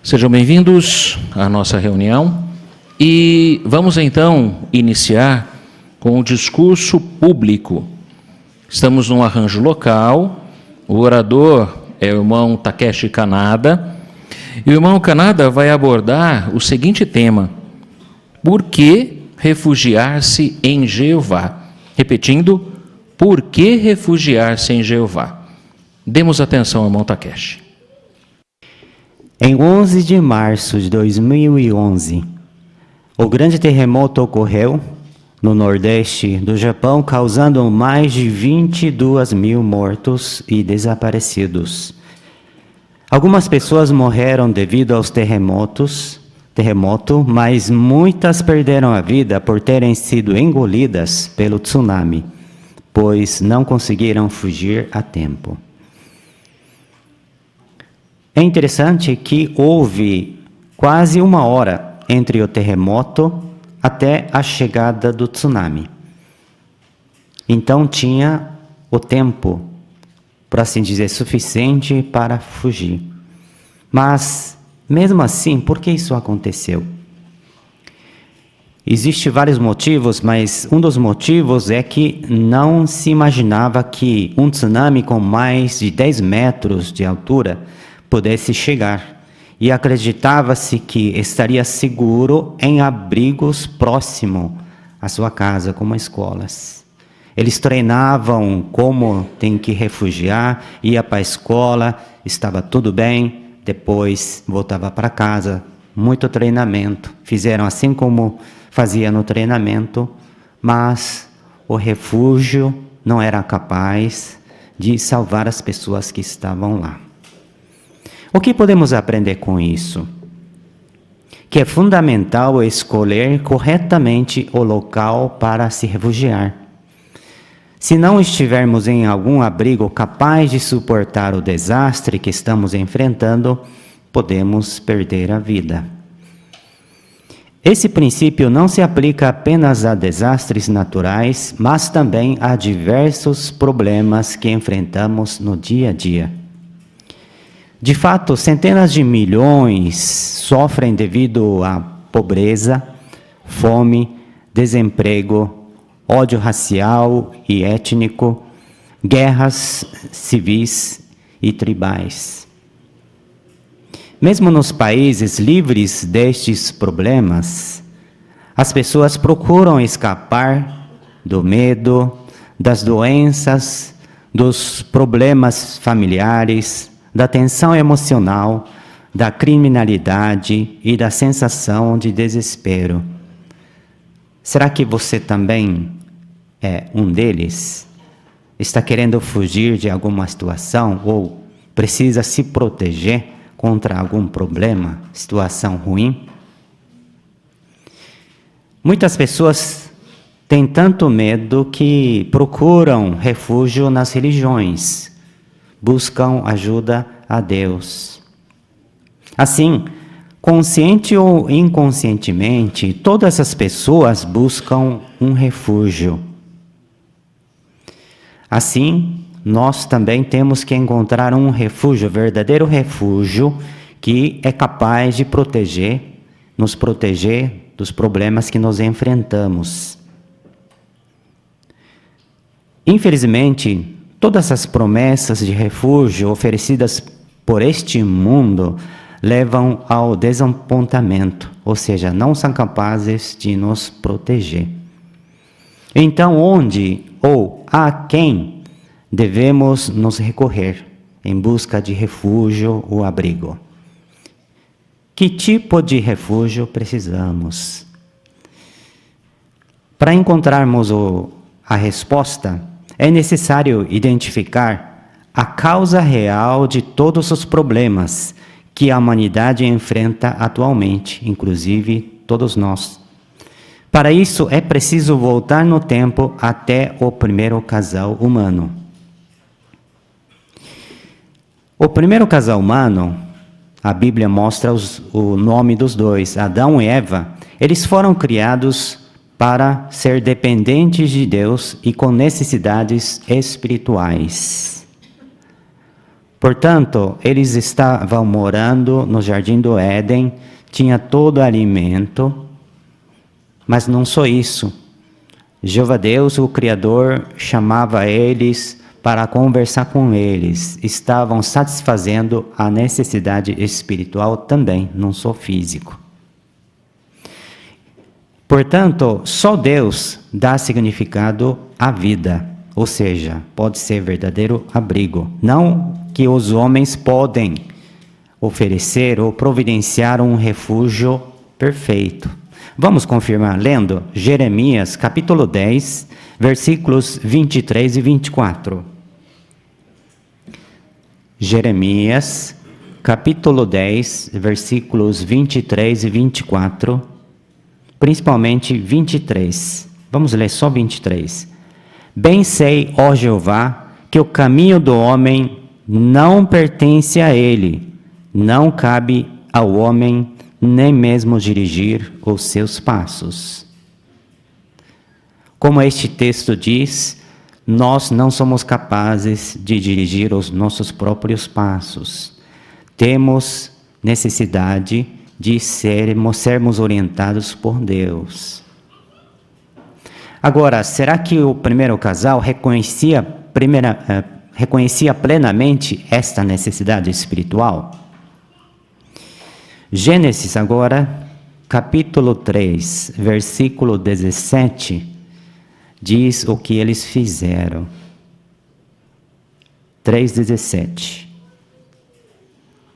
Sejam bem-vindos à nossa reunião e vamos então iniciar com o discurso público. Estamos num arranjo local, o orador é o irmão Takeshi Kanada, e o irmão Kanada vai abordar o seguinte tema: por que refugiar-se em Jeová? Repetindo, por que refugiar-se em Jeová? Demos atenção ao irmão Takeshi. Em 11 de março de 2011, o grande terremoto ocorreu no nordeste do Japão, causando mais de 22 mil mortos e desaparecidos. Algumas pessoas morreram devido aos terremoto, mas muitas perderam a vida por terem sido engolidas pelo tsunami, pois não conseguiram fugir a tempo. É interessante que houve quase uma hora entre o terremoto até a chegada do tsunami. Então tinha o tempo, por assim dizer, suficiente para fugir. Mas, mesmo assim, por que isso aconteceu? Existem vários motivos, mas um dos motivos é que não se imaginava que um tsunami com mais de 10 metros de altura pudesse chegar, e acreditava-se que estaria seguro em abrigos próximo à sua casa, como escolas. Eles treinavam como tem que refugiar, ia para a escola, estava tudo bem, depois voltava para casa, muito treinamento. Fizeram assim como fazia no treinamento, mas o refúgio não era capaz de salvar as pessoas que estavam lá. O que podemos aprender com isso? Que é fundamental escolher corretamente o local para se refugiar. Se não estivermos em algum abrigo capaz de suportar o desastre que estamos enfrentando, podemos perder a vida. Esse princípio não se aplica apenas a desastres naturais, mas também a diversos problemas que enfrentamos no dia a dia. De fato, centenas de milhões sofrem devido à pobreza, fome, desemprego, ódio racial e étnico, guerras civis e tribais. Mesmo nos países livres destes problemas, as pessoas procuram escapar do medo, das doenças, dos problemas familiares, da tensão emocional, da criminalidade e da sensação de desespero. Será que você também é um deles? Está querendo fugir de alguma situação ou precisa se proteger contra algum problema, situação ruim? Muitas pessoas têm tanto medo que procuram refúgio nas religiões, buscam ajuda a Deus. Assim, consciente ou inconscientemente, todas as pessoas buscam um refúgio. Assim, nós também temos que encontrar um refúgio, verdadeiro refúgio, que é capaz de nos proteger dos problemas que nós enfrentamos. Infelizmente, todas as promessas de refúgio oferecidas por este mundo levam ao desapontamento, ou seja, não são capazes de nos proteger. Então, onde ou a quem devemos nos recorrer em busca de refúgio ou abrigo? Que tipo de refúgio precisamos? Para encontrarmos a resposta, é necessário identificar a causa real de todos os problemas que a humanidade enfrenta atualmente, inclusive todos nós. Para isso, é preciso voltar no tempo até o primeiro casal humano. O primeiro casal humano, a Bíblia mostra o nome dos dois, Adão e Eva. Eles foram criados para ser dependentes de Deus e com necessidades espirituais. Portanto, eles estavam morando no jardim do Éden, tinha todo o alimento, mas não só isso. Jeová Deus, o Criador, chamava eles para conversar com eles. Estavam satisfazendo a necessidade espiritual também, não só físico. Portanto, só Deus dá significado à vida, ou seja, pode ser verdadeiro abrigo. Não que os homens podem oferecer ou providenciar um refúgio perfeito. Vamos confirmar lendo Jeremias capítulo 10, versículos 23 e 24. Jeremias capítulo 10, versículos 23 e 24. Principalmente 23. Vamos ler só 23. Bem sei, ó Jeová, que o caminho do homem não pertence a ele, não cabe ao homem nem mesmo dirigir os seus passos. Como este texto diz, nós não somos capazes de dirigir os nossos próprios passos. Temos necessidade de sermos orientados por Deus. Agora, será que o primeiro casal reconhecia plenamente esta necessidade espiritual? Gênesis agora, capítulo 3, versículo 17, diz o que eles fizeram. 3,17.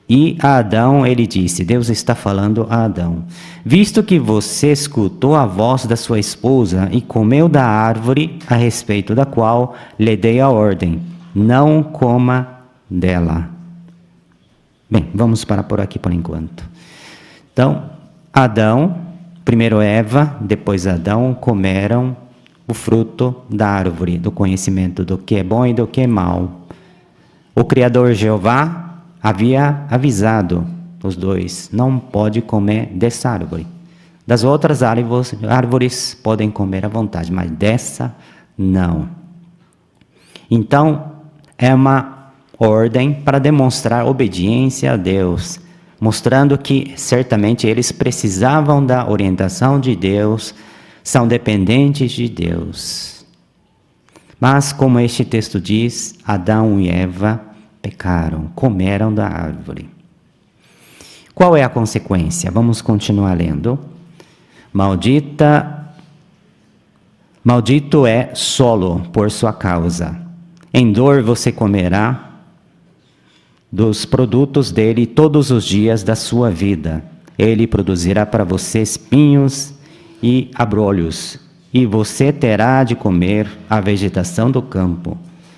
E a Adão, ele disse, Deus está falando a Adão, visto que você escutou a voz da sua esposa e comeu da árvore a respeito da qual lhe dei a ordem, não coma dela. Bem, vamos parar por aqui por enquanto. Então, Adão, primeiro Eva, depois Adão, comeram o fruto da árvore, do conhecimento do que é bom e do que é mal. O Criador Jeová havia avisado os dois, não pode comer dessa árvore. Das outras árvores podem comer à vontade, mas dessa não. Então, é uma ordem para demonstrar obediência a Deus, mostrando que certamente eles precisavam da orientação de Deus, são dependentes de Deus. Mas, como este texto diz, Adão e Eva pecaram, comeram da árvore. Qual é a consequência? Vamos continuar lendo. Maldito é solo por sua causa. Em dor você comerá dos produtos dele todos os dias da sua vida. Ele produzirá para você espinhos e abrolhos, e você terá de comer a vegetação do campo.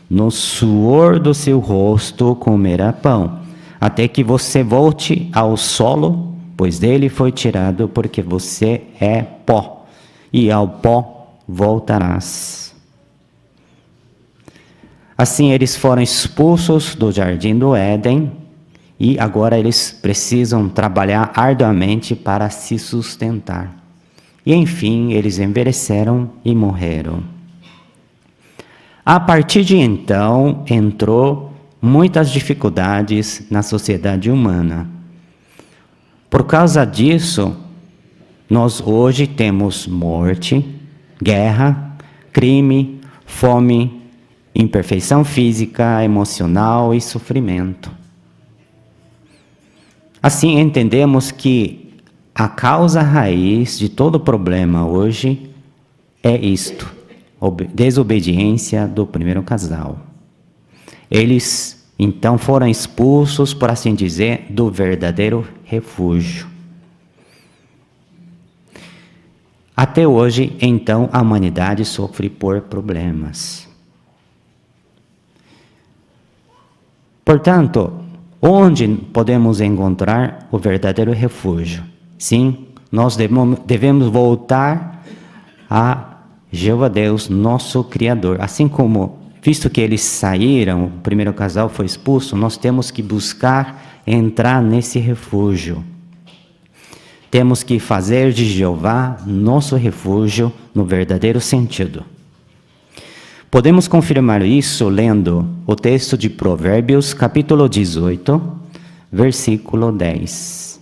No suor do seu rosto comerá pão, até que você volte ao solo, pois dele foi tirado, porque você é pó, e ao pó voltarás. Assim eles foram expulsos do jardim do Éden, e agora eles precisam trabalhar arduamente para se sustentar. E enfim, eles envelheceram e morreram. A partir de então, entrou muitas dificuldades na sociedade humana. Por causa disso, nós hoje temos morte, guerra, crime, fome, imperfeição física, emocional e sofrimento. Assim, entendemos que a causa raiz de todo problema hoje é isto. Desobediência do primeiro casal. Eles, então, foram expulsos, por assim dizer, do verdadeiro refúgio. Até hoje, então, a humanidade sofre por problemas. Portanto, onde podemos encontrar o verdadeiro refúgio? Sim, nós devemos voltar a Jeová Deus, nosso Criador. Assim como, visto que eles saíram, o primeiro casal foi expulso, nós temos que buscar entrar nesse refúgio. Temos que fazer de Jeová nosso refúgio no verdadeiro sentido. Podemos confirmar isso lendo o texto de Provérbios, capítulo 18, versículo 10.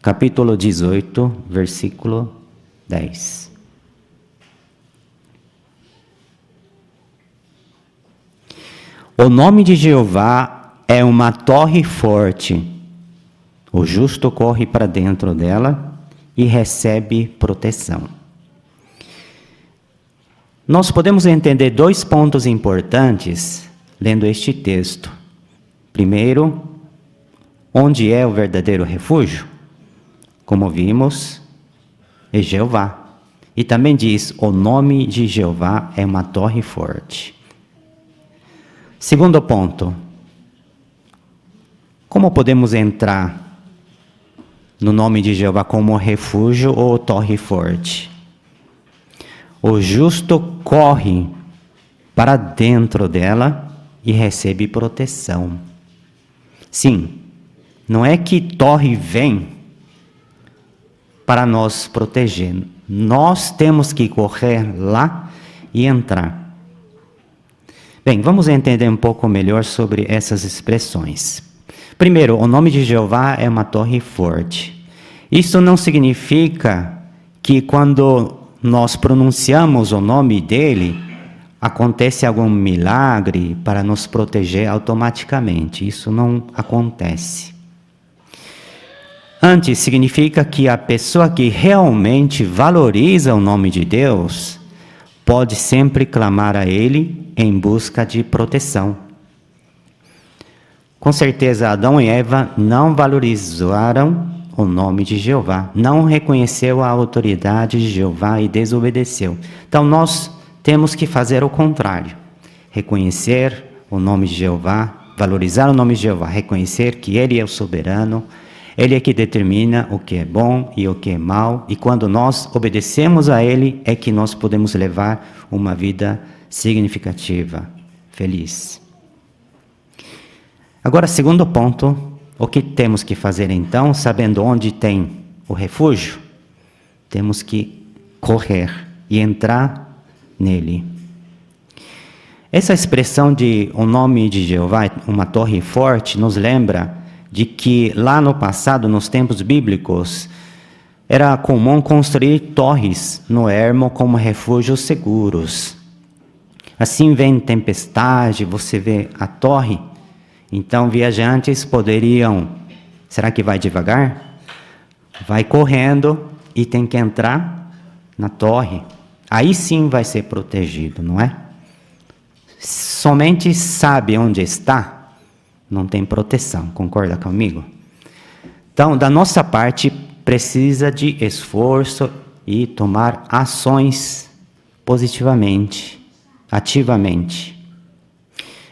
Capítulo 18, versículo 10. O nome de Jeová é uma torre forte. O justo corre para dentro dela e recebe proteção. Nós podemos entender 2 pontos importantes lendo este texto. Primeiro, onde é o verdadeiro refúgio? Como vimos, é Jeová. E também diz, o nome de Jeová é uma torre forte. Segundo ponto, como podemos entrar no nome de Jeová como refúgio ou torre forte? O justo corre para dentro dela e recebe proteção. Sim, não é que torre vem para nos proteger. Nós temos que correr lá e entrar. Bem, vamos entender um pouco melhor sobre essas expressões. Primeiro, o nome de Jeová é uma torre forte. Isso não significa que quando nós pronunciamos o nome dele, acontece algum milagre para nos proteger automaticamente. Isso não acontece. Antes, significa que a pessoa que realmente valoriza o nome de Deus pode sempre clamar a Ele em busca de proteção. Com certeza, Adão e Eva não valorizaram o nome de Jeová, não reconheceu a autoridade de Jeová e desobedeceu. Então, nós temos que fazer o contrário. Reconhecer o nome de Jeová, valorizar o nome de Jeová, reconhecer que Ele é o soberano, Ele é que determina o que é bom e o que é mal, e quando nós obedecemos a Ele, é que nós podemos levar uma vida significativa, feliz. Agora, segundo ponto, o que temos que fazer então, sabendo onde tem o refúgio? Temos que correr e entrar nele. Essa expressão de o nome de Jeová, uma torre forte, nos lembra de que lá no passado, nos tempos bíblicos, era comum construir torres no ermo como refúgios seguros. Assim vem tempestade, você vê a torre, então viajantes poderiam, será que vai devagar? Vai correndo e tem que entrar na torre. Aí sim vai ser protegido, não é? Somente sabe onde está, não tem proteção, concorda comigo? Então, da nossa parte, precisa de esforço e tomar ações positivamente, ativamente.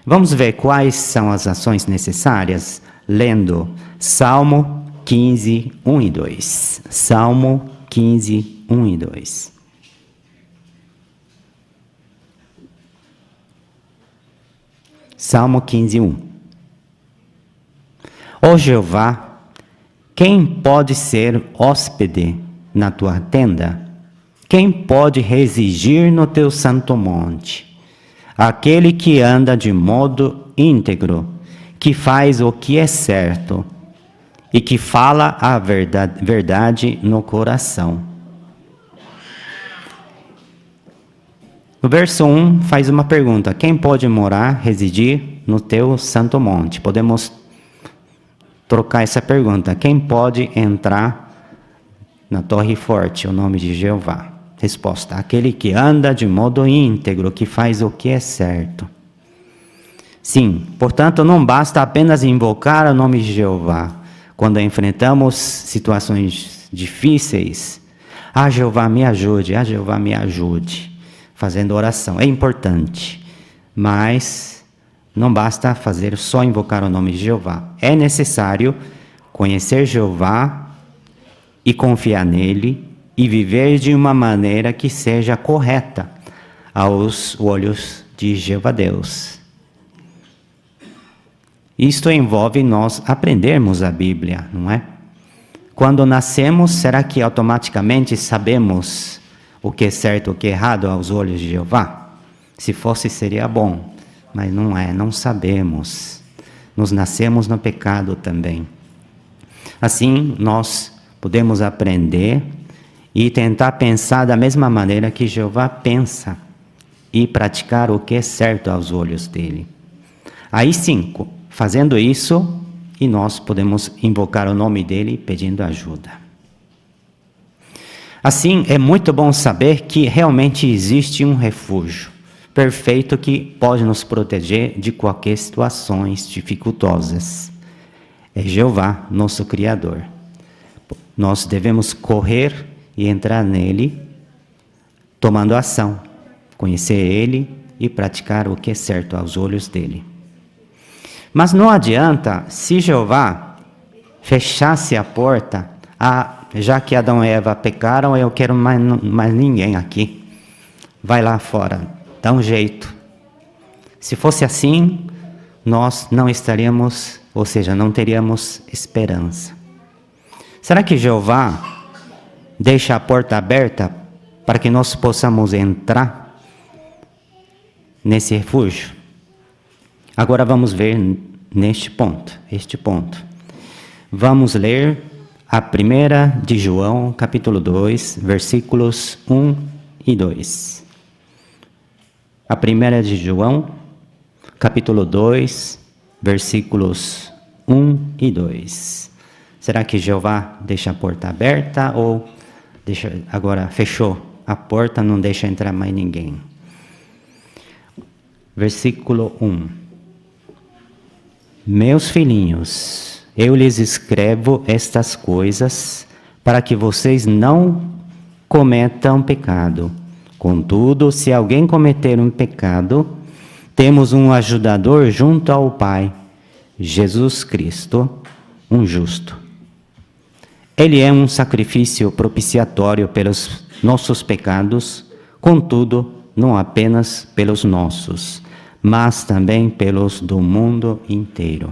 Vamos ver quais são as ações necessárias, lendo Salmo 15, 1 e 2. Salmo 15, 1 e 2. Salmo 15, 1. Ó Jeová, quem pode ser hóspede na tua tenda? Quem pode residir no teu santo monte? Aquele que anda de modo íntegro, que faz o que é certo e que fala a verdade no coração. No verso 1 faz uma pergunta: quem pode morar, residir no teu santo monte? Podemos trocar essa pergunta: quem pode entrar na torre forte, o nome de Jeová? Resposta: aquele que anda de modo íntegro, que faz o que é certo. Sim, portanto, não basta apenas invocar o nome de Jeová. Quando enfrentamos situações difíceis, Jeová me ajude, Jeová me ajude. Fazendo oração, é importante, mas não basta fazer só invocar o nome de Jeová. É necessário conhecer Jeová e confiar nele e viver de uma maneira que seja correta aos olhos de Jeová Deus. Isto envolve nós aprendermos a Bíblia, não é? Quando nascemos, será que automaticamente sabemos o que é certo e o que é errado aos olhos de Jeová? Se fosse, seria bom, mas não é, não sabemos. Nós nascemos no pecado também. Assim, nós podemos aprender e tentar pensar da mesma maneira que Jeová pensa e praticar o que é certo aos olhos dele. Aí sim, fazendo isso, e nós podemos invocar o nome dele pedindo ajuda. Assim, é muito bom saber que realmente existe um refúgio perfeito que pode nos proteger de qualquer situações dificultosas. É Jeová, nosso Criador. Nós devemos correr e entrar nele, tomando ação, conhecer ele e praticar o que é certo aos olhos dele. Mas não adianta, se Jeová fechasse a porta, já que Adão e Eva pecaram, eu quero mais ninguém aqui. Vai lá fora, dá um jeito. Se fosse assim, nós não estaríamos, ou seja, não teríamos esperança. Será que Jeová deixa a porta aberta para que nós possamos entrar nesse refúgio? Agora vamos ver este ponto. Vamos ler a 1 de João, capítulo 2, versículos 1 e 2. A 1 de João, capítulo 2, versículos 1 e 2. Será que Jeová deixa a porta aberta ou agora fechou a porta, não deixa entrar mais ninguém? Versículo 1. Meus filhinhos, eu lhes escrevo estas coisas para que vocês não cometam pecado. Contudo, se alguém cometer um pecado, temos um ajudador junto ao Pai, Jesus Cristo, um justo. Ele é um sacrifício propiciatório pelos nossos pecados, contudo, não apenas pelos nossos, mas também pelos do mundo inteiro.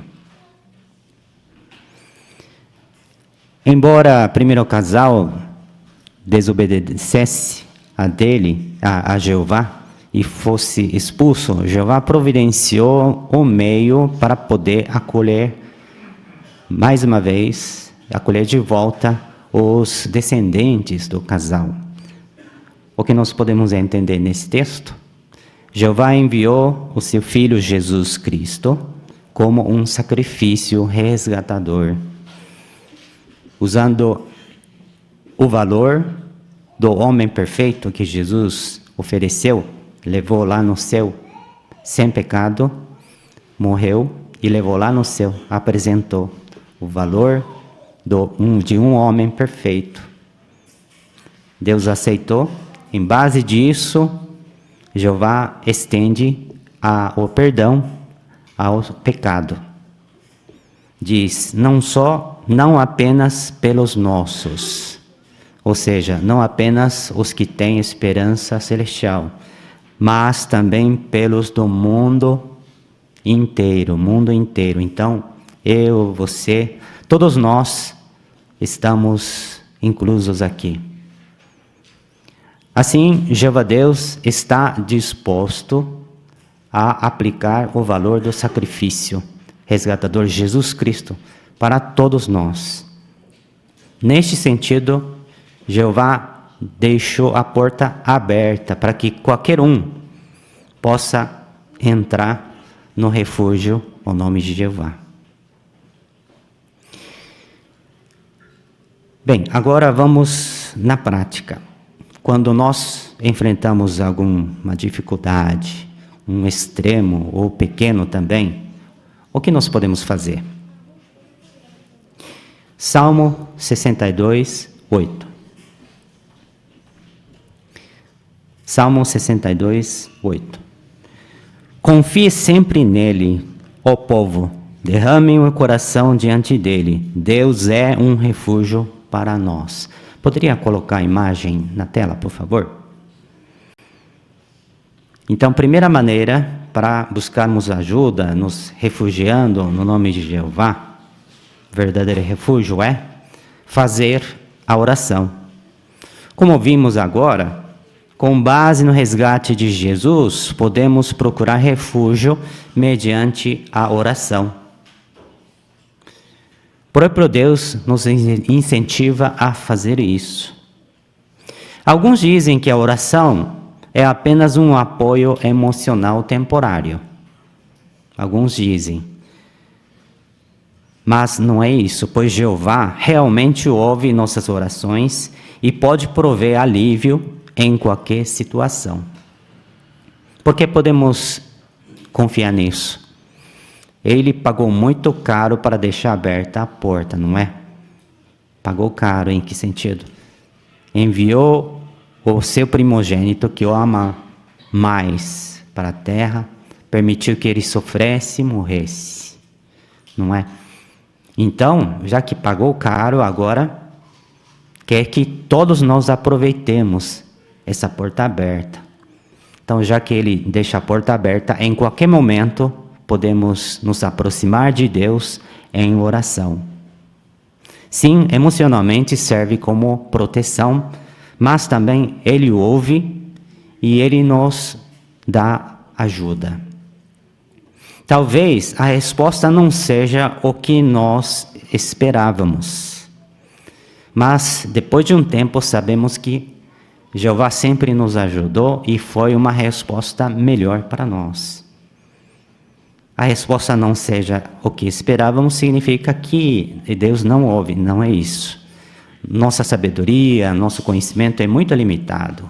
Embora o primeiro casal desobedecesse a Jeová e fosse expulso, Jeová providenciou o meio para poder acolher, mais uma vez, acolher de volta os descendentes do casal. O que nós podemos entender nesse texto? Jeová enviou o seu Filho Jesus Cristo como um sacrifício resgatador, usando o valor do homem perfeito que Jesus ofereceu, levou lá no céu, sem pecado, morreu e levou lá no céu, apresentou o valor de um homem perfeito. Deus aceitou, em base disso, Jeová estende o perdão ao pecado. Diz, não apenas pelos nossos, ou seja, não apenas os que têm esperança celestial, mas também pelos do mundo inteiro. Então, eu, você, todos nós estamos inclusos aqui. Assim, Jeová Deus está disposto a aplicar o valor do sacrifício resgatador Jesus Cristo para todos nós. Neste sentido, Jeová deixou a porta aberta para que qualquer um possa entrar no refúgio ao nome de Jeová. Bem, agora vamos na prática. Quando nós enfrentamos alguma dificuldade, um extremo ou pequeno também, o que nós podemos fazer? Salmo 62, 8. Salmo 62, 8. Confie sempre nele, ó povo, derramem o coração diante dele. Deus é um refúgio para nós. Poderia colocar a imagem na tela, por favor? Então, primeira maneira para buscarmos ajuda, nos refugiando no nome de Jeová, verdadeiro refúgio é fazer a oração. Como vimos agora, Com base no resgate de Jesus, podemos procurar refúgio mediante a oração. O próprio Deus nos incentiva a fazer isso. Alguns dizem que a oração é apenas um apoio emocional temporário. Alguns dizem. Mas não é isso, pois Jeová realmente ouve nossas orações e pode prover alívio em qualquer situação. Por que podemos confiar nisso? Ele pagou muito caro para deixar aberta a porta, não é? Pagou caro em que sentido? Enviou o seu primogênito, que o ama mais, para a terra, permitiu que ele sofresse e morresse, não é? Então, já que pagou caro, agora quer que todos nós aproveitemos essa porta aberta. Então, já que ele deixa a porta aberta, em qualquer momento podemos nos aproximar de Deus em oração. Sim, emocionalmente serve como proteção, mas também Ele ouve e Ele nos dá ajuda. Talvez a resposta não seja o que nós esperávamos, mas depois de um tempo sabemos que Jeová sempre nos ajudou e foi uma resposta melhor para nós. A resposta não seja o que esperávamos significa que Deus não ouve, não é isso. Nossa sabedoria, nosso conhecimento é muito limitado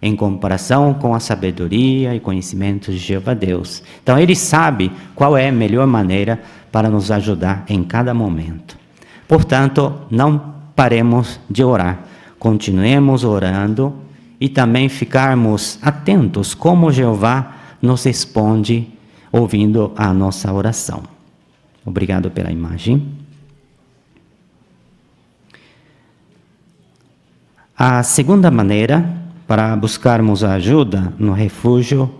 em comparação com a sabedoria e conhecimento de Jeová Deus. Então Ele sabe qual é a melhor maneira para nos ajudar em cada momento. Portanto, não paremos de orar, continuemos orando e também ficarmos atentos como Jeová nos responde ouvindo a nossa oração. Obrigado pela imagem. A segunda maneira para buscarmos a ajuda no refúgio,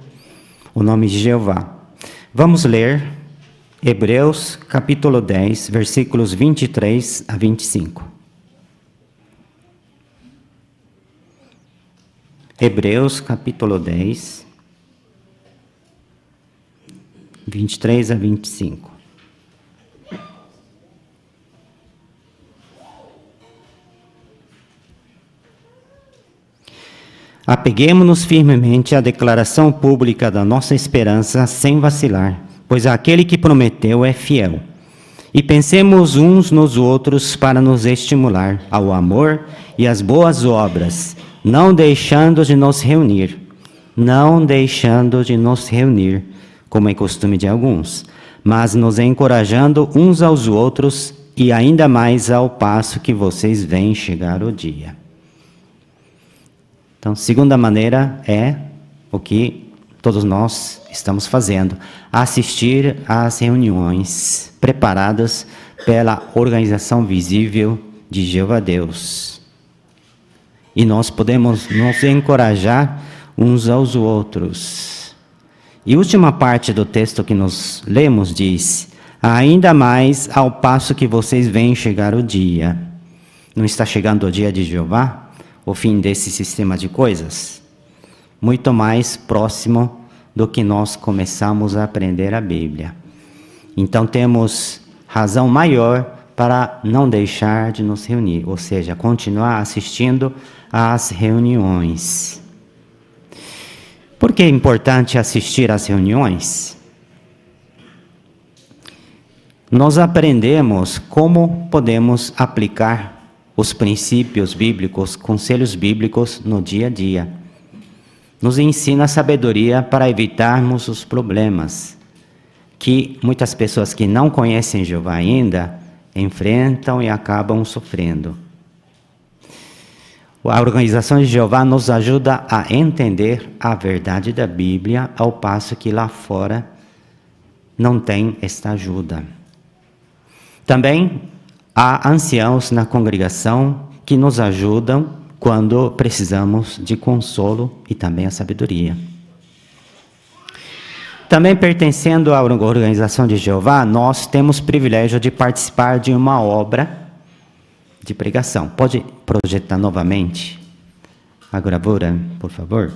o nome de Jeová. Vamos ler Hebreus capítulo 10, versículos 23 a 25. Hebreus capítulo 10, 23 a 25. Apeguemo-nos firmemente à declaração pública da nossa esperança sem vacilar, pois aquele que prometeu é fiel. E pensemos uns nos outros para nos estimular ao amor e às boas obras, não deixando de nos reunir, como é costume de alguns, mas nos encorajando uns aos outros e ainda mais ao passo que vocês veem chegar o dia. Então, segunda maneira é o que todos nós estamos fazendo, assistir às reuniões preparadas pela organização visível de Jeová Deus. E nós podemos nos encorajar uns aos outros. E a última parte do texto que nós lemos diz: ainda mais ao passo que vocês veem chegar o dia. Não está chegando o dia de Jeová? O fim desse sistema de coisas? Muito mais próximo do que nós começamos a aprender a Bíblia. Então temos razão maior para não deixar de nos reunir, ou seja, continuar assistindo às reuniões. Por que é importante assistir às reuniões? Nós aprendemos como podemos aplicar os princípios bíblicos, conselhos bíblicos no dia a dia. Nos ensina a sabedoria para evitarmos os problemas que muitas pessoas que não conhecem Jeová ainda enfrentam e acabam sofrendo. A organização de Jeová nos ajuda a entender a verdade da Bíblia, ao passo que lá fora não tem esta ajuda. Também há anciãos na congregação que nos ajudam quando precisamos de consolo e também a sabedoria. Também pertencendo à organização de Jeová, nós temos o privilégio de participar de uma obra de pregação. Pode projetar novamente A gravura, por favor.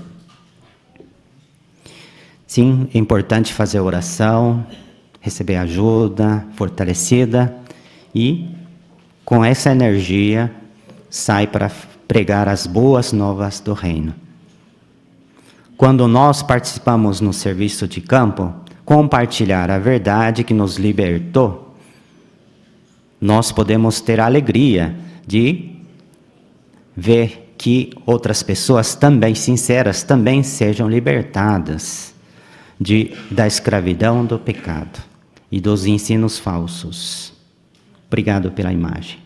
Sim, é importante fazer oração, receber ajuda, fortalecida e com essa energia sai para pregar as boas novas do reino. Quando nós participamos no serviço de campo, compartilhar a verdade que nos libertou, nós podemos ter a alegria de ver que outras pessoas também sinceras também sejam libertadas da escravidão do pecado e dos ensinos falsos. Obrigado pela imagem.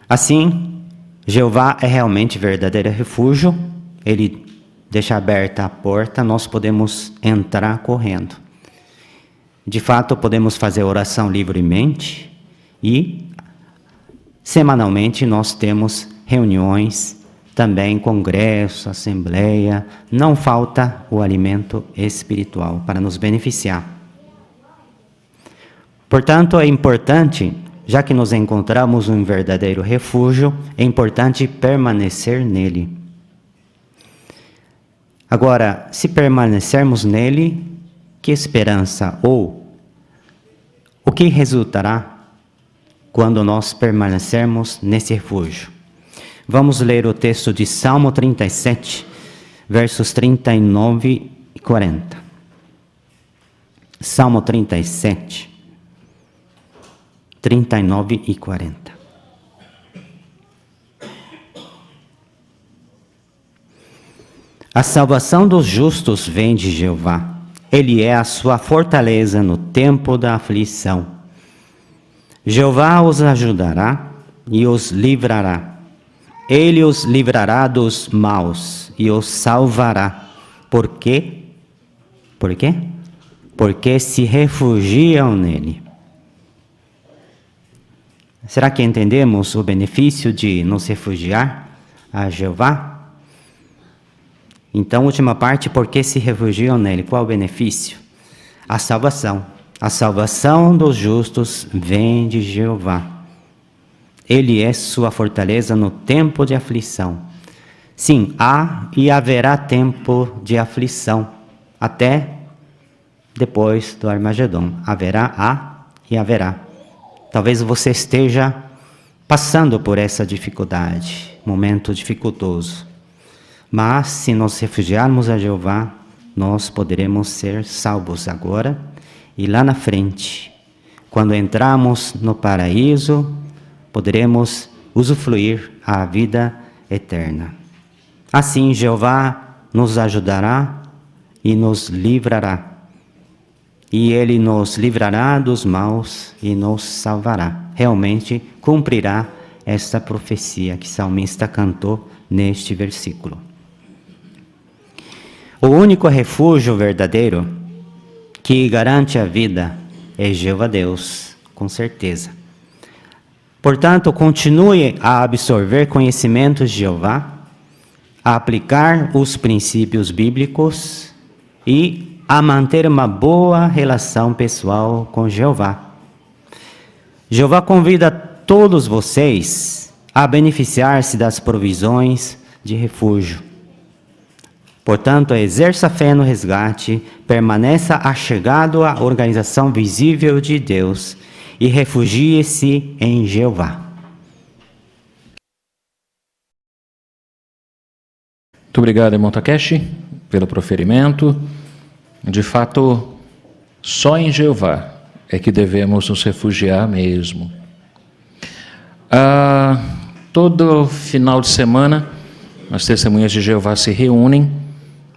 Assim, Jeová é realmente verdadeiro refúgio. Ele deixa aberta a porta, nós podemos entrar correndo. De fato, podemos fazer oração livremente e semanalmente nós temos reuniões, também congresso, assembleia. Não falta o alimento espiritual para nos beneficiar. Portanto, é importante, já que nos encontramos um verdadeiro refúgio, é importante permanecer nele. Agora, se permanecermos nele, que esperança ou o que resultará quando nós permanecermos nesse refúgio? Vamos ler o texto de Salmo 37, versos 39 e 40. Salmo 37, 39 e 40. A salvação dos justos vem de Jeová. Ele é a sua fortaleza no tempo da aflição. Jeová os ajudará e os livrará. Ele os livrará dos maus e os salvará. Por quê? Por quê? Porque se refugiam nele. Será que entendemos o benefício de nos refugiar a Jeová? Então, última parte, porque se refugiam nele. Qual o benefício? A salvação. A salvação dos justos vem de Jeová. Ele é sua fortaleza no tempo de aflição. Sim, há e haverá tempo de aflição, até depois do Armagedon. Há e haverá. Talvez você esteja passando por essa dificuldade, momento dificultoso. Mas, se nos refugiarmos a Jeová, nós poderemos ser salvos agora e lá na frente. Quando entrarmos no paraíso, poderemos usufruir a vida eterna. Assim, Jeová nos ajudará e nos livrará. E Ele nos livrará dos maus e nos salvará. Realmente cumprirá esta profecia que o salmista cantou neste versículo. O único refúgio verdadeiro que garante a vida é Jeová Deus, com certeza. Portanto, continue a absorver conhecimentos de Jeová, a aplicar os princípios bíblicos e a manter uma boa relação pessoal com Jeová. Jeová convida todos vocês a beneficiar-se das provisões de refúgio. Portanto, exerça fé no resgate, permaneça achegado à organização visível de Deus e refugie-se em Jeová. Muito obrigado, irmão Takeshi, pelo proferimento. De fato, só em Jeová é que devemos nos refugiar mesmo. Todo final de semana, as testemunhas de Jeová se reúnem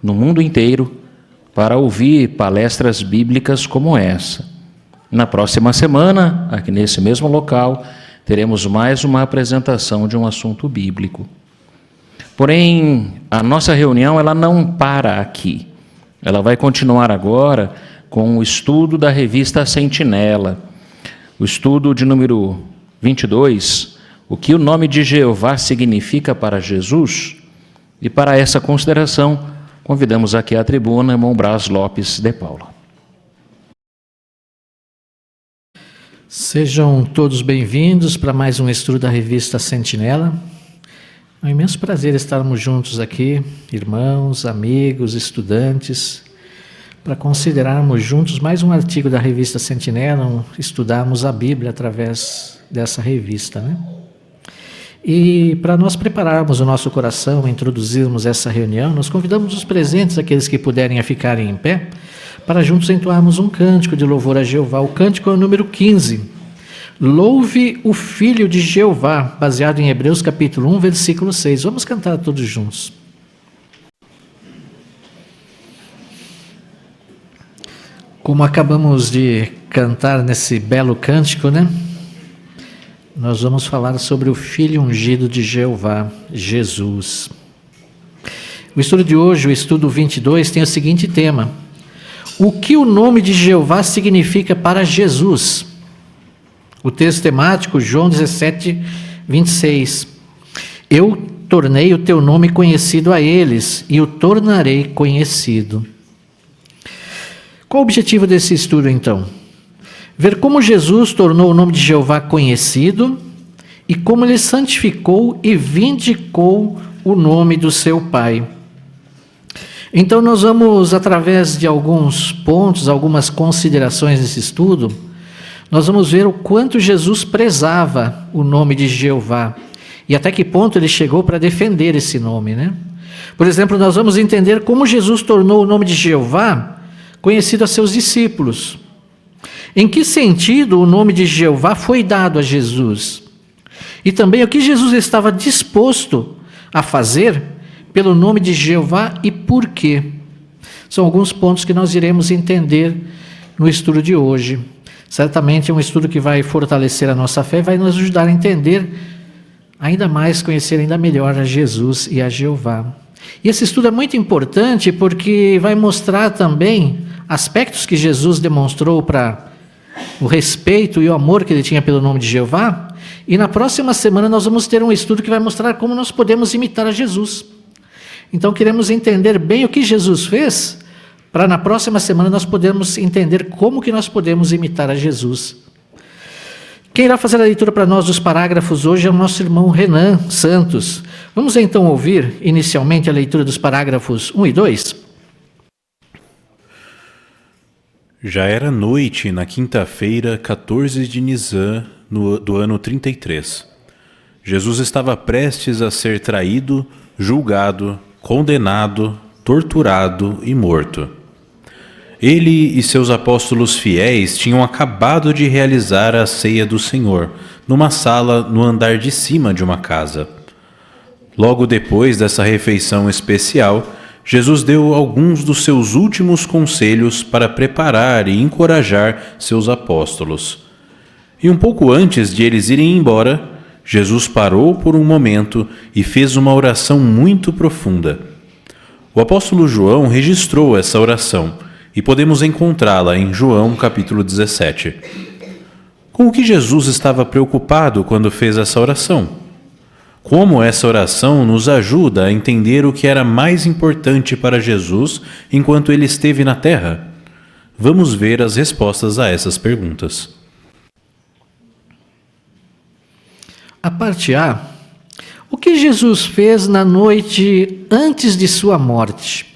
no mundo inteiro para ouvir palestras bíblicas como essa. Na próxima semana, aqui nesse mesmo local, teremos mais uma apresentação de um assunto bíblico. Porém, a nossa reunião ela não para aqui. Ela vai continuar agora com o estudo da revista Sentinela, o estudo de número 22, o que o nome de Jeová significa para Jesus. E para essa consideração, convidamos aqui à tribuna o irmão Brás Lopes de Paula. Sejam todos bem-vindos para mais um estudo da revista Sentinela. É um imenso prazer estarmos juntos aqui, irmãos, amigos, estudantes, para considerarmos juntos mais um artigo da revista Sentinela, estudarmos a Bíblia através dessa revista, né? E para nós prepararmos o nosso coração, introduzirmos essa reunião, nós convidamos os presentes, aqueles que puderem a ficarem em pé, para juntos entoarmos um cântico de louvor a Jeová. O cântico é o número 15. Louve o Filho de Jeová, baseado em Hebreus capítulo 1, versículo 6. Vamos cantar todos juntos. Como acabamos de cantar nesse belo cântico, né? Nós vamos falar sobre o Filho ungido de Jeová, Jesus. O estudo de hoje, o estudo 22, tem o seguinte tema: o que o nome de Jeová significa para Jesus? O texto temático, João 17, 26. Eu tornei o teu nome conhecido a eles e o tornarei conhecido. Qual o objetivo desse estudo, então? Ver como Jesus tornou o nome de Jeová conhecido e como ele santificou e vindicou o nome do seu Pai. Então nós vamos, através de alguns pontos, algumas considerações nesse estudo, nós vamos ver o quanto Jesus prezava o nome de Jeová e até que ponto ele chegou para defender esse nome, né? Por exemplo, nós vamos entender como Jesus tornou o nome de Jeová conhecido a seus discípulos. Em que sentido o nome de Jeová foi dado a Jesus? E também o que Jesus estava disposto a fazer pelo nome de Jeová e por quê? São alguns pontos que nós iremos entender no estudo de hoje. Certamente é um estudo que vai fortalecer a nossa fé, vai nos ajudar a entender ainda mais, conhecer ainda melhor a Jesus e a Jeová. E esse estudo é muito importante porque vai mostrar também aspectos que Jesus demonstrou para o respeito e o amor que ele tinha pelo nome de Jeová. E na próxima semana nós vamos ter um estudo que vai mostrar como nós podemos imitar a Jesus. Então queremos entender bem o que Jesus fez, para na próxima semana nós podermos entender como que nós podemos imitar a Jesus. Quem irá fazer a leitura para nós dos parágrafos hoje é o nosso irmão Renan Santos. Vamos então ouvir inicialmente a leitura dos parágrafos 1 e 2. Já era noite na quinta-feira, 14 de Nisan, do ano 33. Jesus estava prestes a ser traído, julgado, condenado, torturado e morto. Ele e seus apóstolos fiéis tinham acabado de realizar a ceia do Senhor, numa sala no andar de cima de uma casa. Logo depois dessa refeição especial, Jesus deu alguns dos seus últimos conselhos para preparar e encorajar seus apóstolos. E um pouco antes de eles irem embora, Jesus parou por um momento e fez uma oração muito profunda. O apóstolo João registrou essa oração e podemos encontrá-la em João capítulo 17. Com o que Jesus estava preocupado quando fez essa oração? Como essa oração nos ajuda a entender o que era mais importante para Jesus enquanto ele esteve na terra? Vamos ver as respostas a essas perguntas. A parte A. O que Jesus fez na noite antes de sua morte?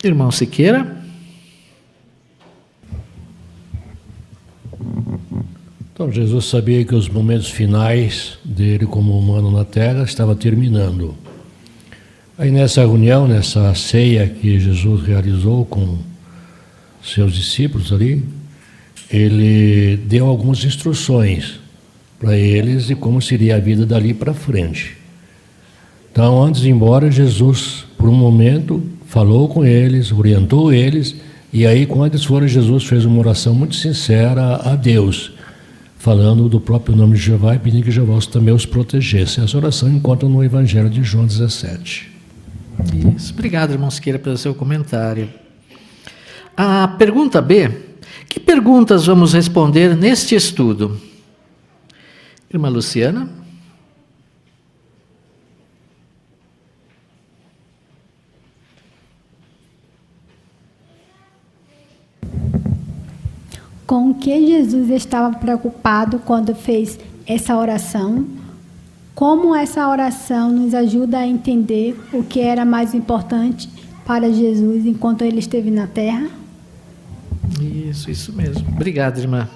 Irmão Siqueira. Então, Jesus sabia que os momentos finais dele como humano na Terra estavam terminando. Aí nessa reunião, nessa ceia que Jesus realizou com seus discípulos ali, ele deu algumas instruções para eles de como seria a vida dali para frente. Então, antes de ir embora, Jesus, por um momento, falou com eles, orientou eles, e aí, quando eles foram, Jesus fez uma oração muito sincera a Deus, falando do próprio nome de Jeová e pedindo que Jeová também os protegesse. Essa oração encontra no Evangelho de João 17. Isso. Obrigado, irmão Siqueira, pelo seu comentário. A pergunta B. Que perguntas vamos responder neste estudo? Irmã Luciana. Com o que Jesus estava preocupado quando fez essa oração, como essa oração nos ajuda a entender o que era mais importante para Jesus enquanto ele esteve na terra. Isso mesmo. Obrigado, irmã.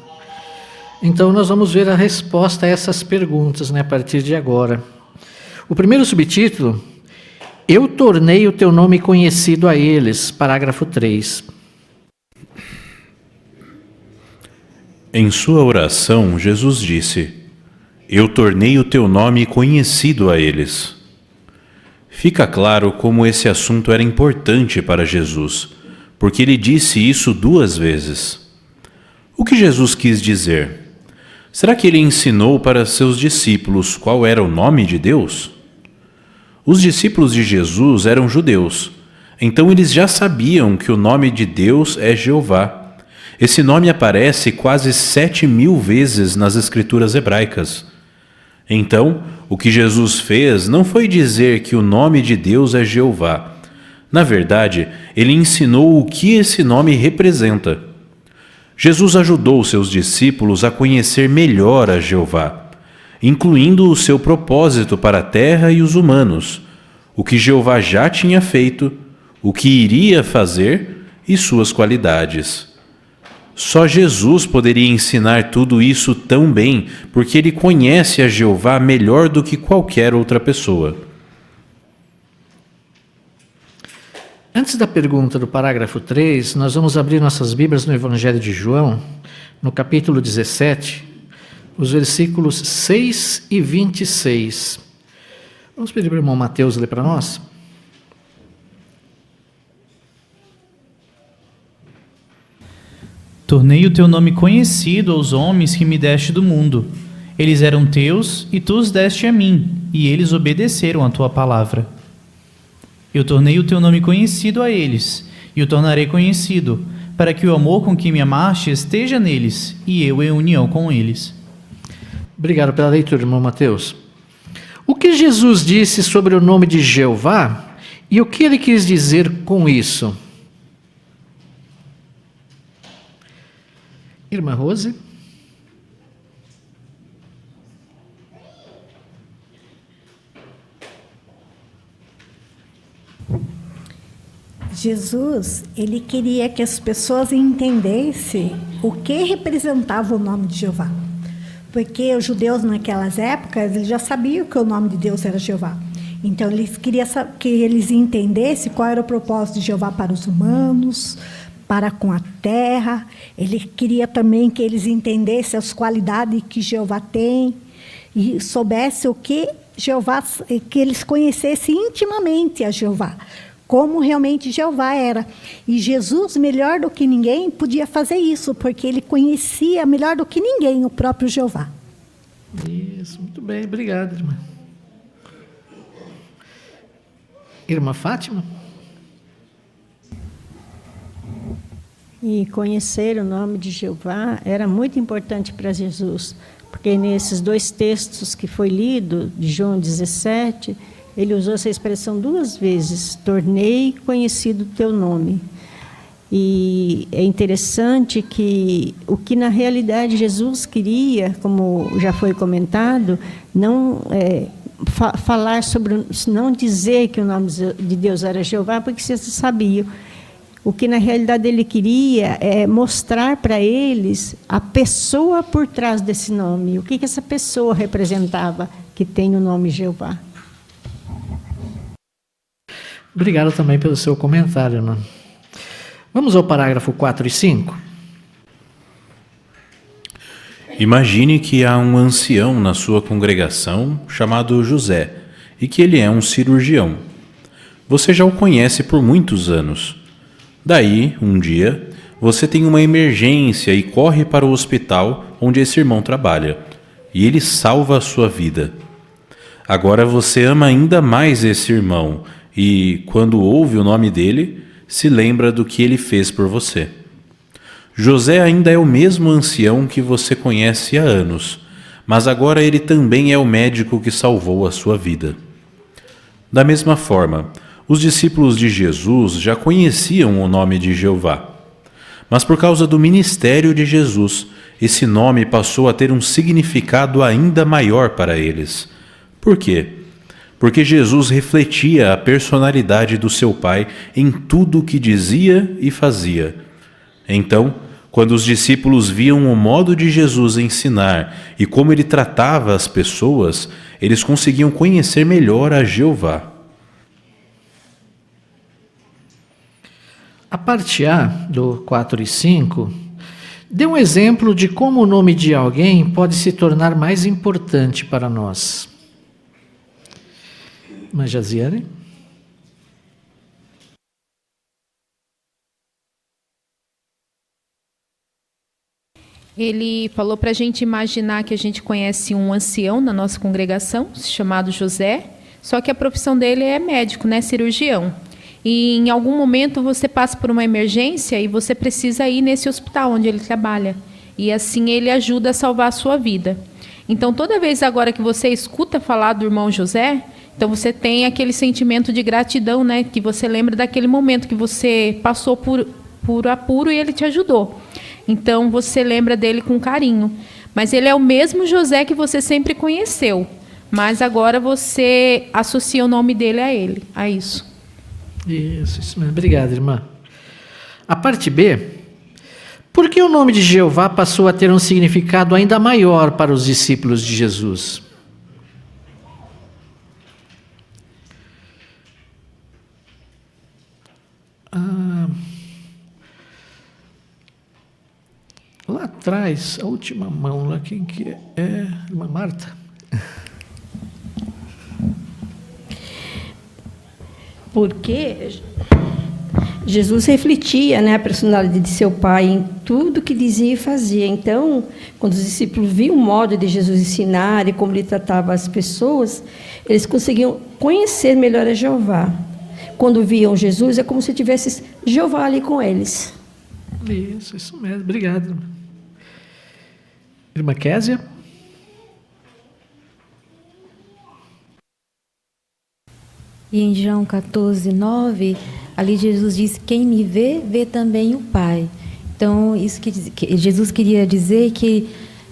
Então, nós vamos ver a resposta a essas perguntas, a partir de agora. O primeiro subtítulo: Eu tornei o teu nome conhecido a eles, parágrafo 3. Em sua oração, Jesus disse: Eu tornei o teu nome conhecido a eles. Fica claro como esse assunto era importante para Jesus, porque ele disse isso 2 vezes. O que Jesus quis dizer? Será que ele ensinou para seus discípulos qual era o nome de Deus? Os discípulos de Jesus eram judeus, então eles já sabiam que o nome de Deus é Jeová. Esse nome aparece quase 7.000 vezes nas escrituras hebraicas. Então, o que Jesus fez não foi dizer que o nome de Deus é Jeová. Na verdade, ele ensinou o que esse nome representa. Jesus ajudou seus discípulos a conhecer melhor a Jeová, incluindo o seu propósito para a terra e os humanos, o que Jeová já tinha feito, o que iria fazer e suas qualidades. Só Jesus poderia ensinar tudo isso tão bem, porque ele conhece a Jeová melhor do que qualquer outra pessoa. Antes da pergunta do parágrafo 3, nós vamos abrir nossas Bíblias no Evangelho de João, no capítulo 17, os versículos 6 e 26. Vamos pedir para o irmão Mateus ler para nós? Tornei o teu nome conhecido aos homens que me deste do mundo. Eles eram teus e tu os deste a mim, e eles obedeceram à tua palavra. Eu tornei o teu nome conhecido a eles, e o tornarei conhecido, para que o amor com que me amaste esteja neles, e eu em união com eles. Obrigado pela leitura, irmão Mateus. O que Jesus disse sobre o nome de Jeová e o que ele quis dizer com isso? Irmã Rose? Jesus, ele queria que as pessoas entendessem o que representava o nome de Jeová. Porque os judeus naquelas épocas, eles já sabiam que o nome de Deus era Jeová. Então, eles queriam que eles entendessem qual era o propósito de Jeová para os humanos, para com a terra. Ele queria também que eles entendessem as qualidades que Jeová tem e soubessem o que Jeová, que eles conhecessem intimamente a Jeová, como realmente Jeová era. E Jesus, melhor do que ninguém, podia fazer isso, porque ele conhecia melhor do que ninguém o próprio Jeová. Isso, muito bem, obrigado, irmã. Irmã Fátima? E conhecer o nome de Jeová era muito importante para Jesus, porque nesses 2 textos que foi lido, de João 17, ele usou essa expressão 2 vezes: tornei conhecido o teu nome. E é interessante que o que na realidade Jesus queria, como já foi comentado, não falar sobre, não dizer que o nome de Deus era Jeová, porque vocês sabiam. O que na realidade ele queria é mostrar para eles a pessoa por trás desse nome, o que essa pessoa representava, que tem o nome Jeová. Obrigado também pelo seu comentário, irmã. Vamos ao parágrafo 4 e 5. Imagine que há um ancião na sua congregação chamado José e que ele é um cirurgião. Você já o conhece por muitos anos. Daí, um dia, você tem uma emergência e corre para o hospital onde esse irmão trabalha, e ele salva a sua vida. Agora você ama ainda mais esse irmão e, quando ouve o nome dele, se lembra do que ele fez por você. José ainda é o mesmo ancião que você conhece há anos, mas agora ele também é o médico que salvou a sua vida. Da mesma forma, os discípulos de Jesus já conheciam o nome de Jeová, Mas por causa do ministério de Jesus, esse nome passou a ter um significado ainda maior para eles. Por quê? Porque Jesus refletia a personalidade do seu Pai em tudo o que dizia e fazia. Então, quando os discípulos viam o modo de Jesus ensinar e como ele tratava as pessoas, eles conseguiam conhecer melhor a Jeová. A parte A, do 4 e 5, dê um exemplo de como o nome de alguém pode se tornar mais importante para nós. Mas, Jaziane? Ele falou para a gente imaginar que a gente conhece um ancião na nossa congregação, chamado José, só que a profissão dele é médico, né, cirurgião. E em algum momento você passa por uma emergência e você precisa ir nesse hospital onde ele trabalha. E assim ele ajuda a salvar a sua vida. Então toda vez agora que você escuta falar do irmão José, então você tem aquele sentimento de gratidão, né, que você lembra daquele momento que você passou por apuro e ele te ajudou. Então, você lembra dele com carinho. Mas ele é o mesmo José que você sempre conheceu. Mas agora você associa o nome dele a ele, a isso. Isso mesmo. Obrigado, irmã. A parte B. Por que o nome de Jeová passou a ter um significado ainda maior para os discípulos de Jesus? Lá atrás, a última mão, lá, quem que é? Irmã Marta? Porque Jesus refletia, né, a personalidade de seu Pai em tudo que dizia e fazia. Então, quando os discípulos viam o modo de Jesus ensinar e como ele tratava as pessoas, eles conseguiam conhecer melhor a Jeová. Quando viam Jesus, é como se tivesse Jeová ali com eles. Isso mesmo. Obrigado. Irmã Késia? E em João 14, 9, ali Jesus diz: quem me vê, vê também o Pai. Então, isso que Jesus queria dizer que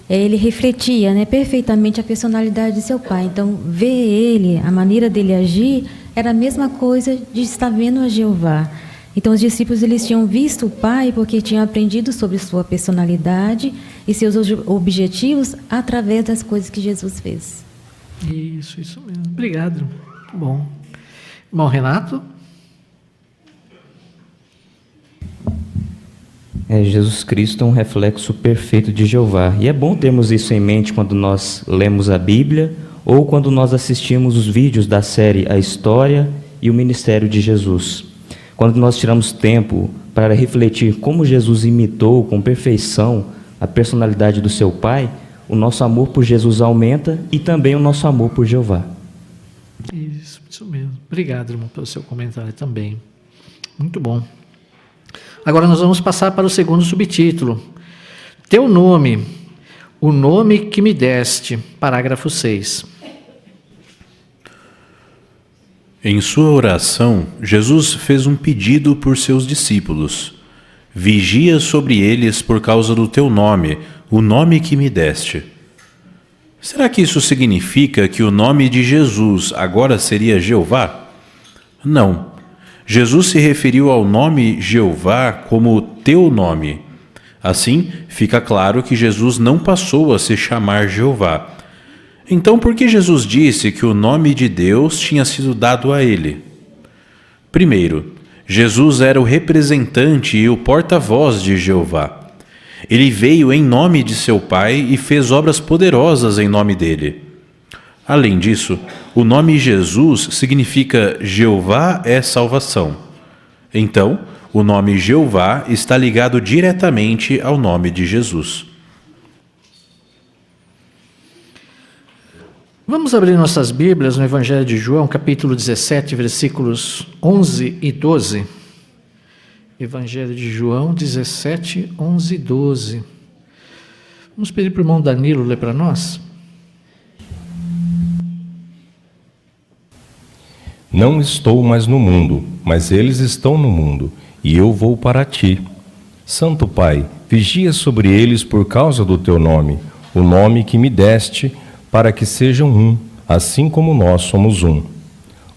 ele refletia, né, perfeitamente a personalidade de seu Pai. Então, ver ele, a maneira dele agir, era a mesma coisa de estar vendo a Jeová. Então, os discípulos eles tinham visto o Pai porque tinham aprendido sobre sua personalidade e seus objetivos através das coisas que Jesus fez. Isso mesmo. Obrigado. Muito bom. Irmão Renato? Jesus Cristo é um reflexo perfeito de Jeová. E é bom termos isso em mente quando nós lemos a Bíblia ou quando nós assistimos os vídeos da série A História e o Ministério de Jesus. Quando nós tiramos tempo para refletir como Jesus imitou com perfeição a personalidade do seu Pai, o nosso amor por Jesus aumenta e também o nosso amor por Jeová. Isso mesmo. Obrigado, irmão, pelo seu comentário também. Muito bom. Agora nós vamos passar para o segundo subtítulo. Teu nome, o nome que me deste, parágrafo 6. Em sua oração, Jesus fez um pedido por seus discípulos. Vigia sobre eles por causa do teu nome, o nome que me deste. Será que isso significa que o nome de Jesus agora seria Jeová? Não. Jesus se referiu ao nome Jeová como teu nome. Assim, fica claro que Jesus não passou a se chamar Jeová. Então, por que Jesus disse que o nome de Deus tinha sido dado a ele? Primeiro, Jesus era o representante e o porta-voz de Jeová. Ele veio em nome de seu Pai e fez obras poderosas em nome dele. Além disso, o nome Jesus significa Jeová é salvação. Então, o nome Jeová está ligado diretamente ao nome de Jesus. Vamos abrir nossas Bíblias no Evangelho de João, capítulo 17, versículos 11 e 12. Evangelho de João 17, 11 e 12. Vamos pedir para o irmão Danilo ler para nós. Não estou mais no mundo, mas eles estão no mundo, e eu vou para ti. Santo Pai, vigia sobre eles por causa do teu nome, o nome que me deste, para que sejam um, assim como nós somos um.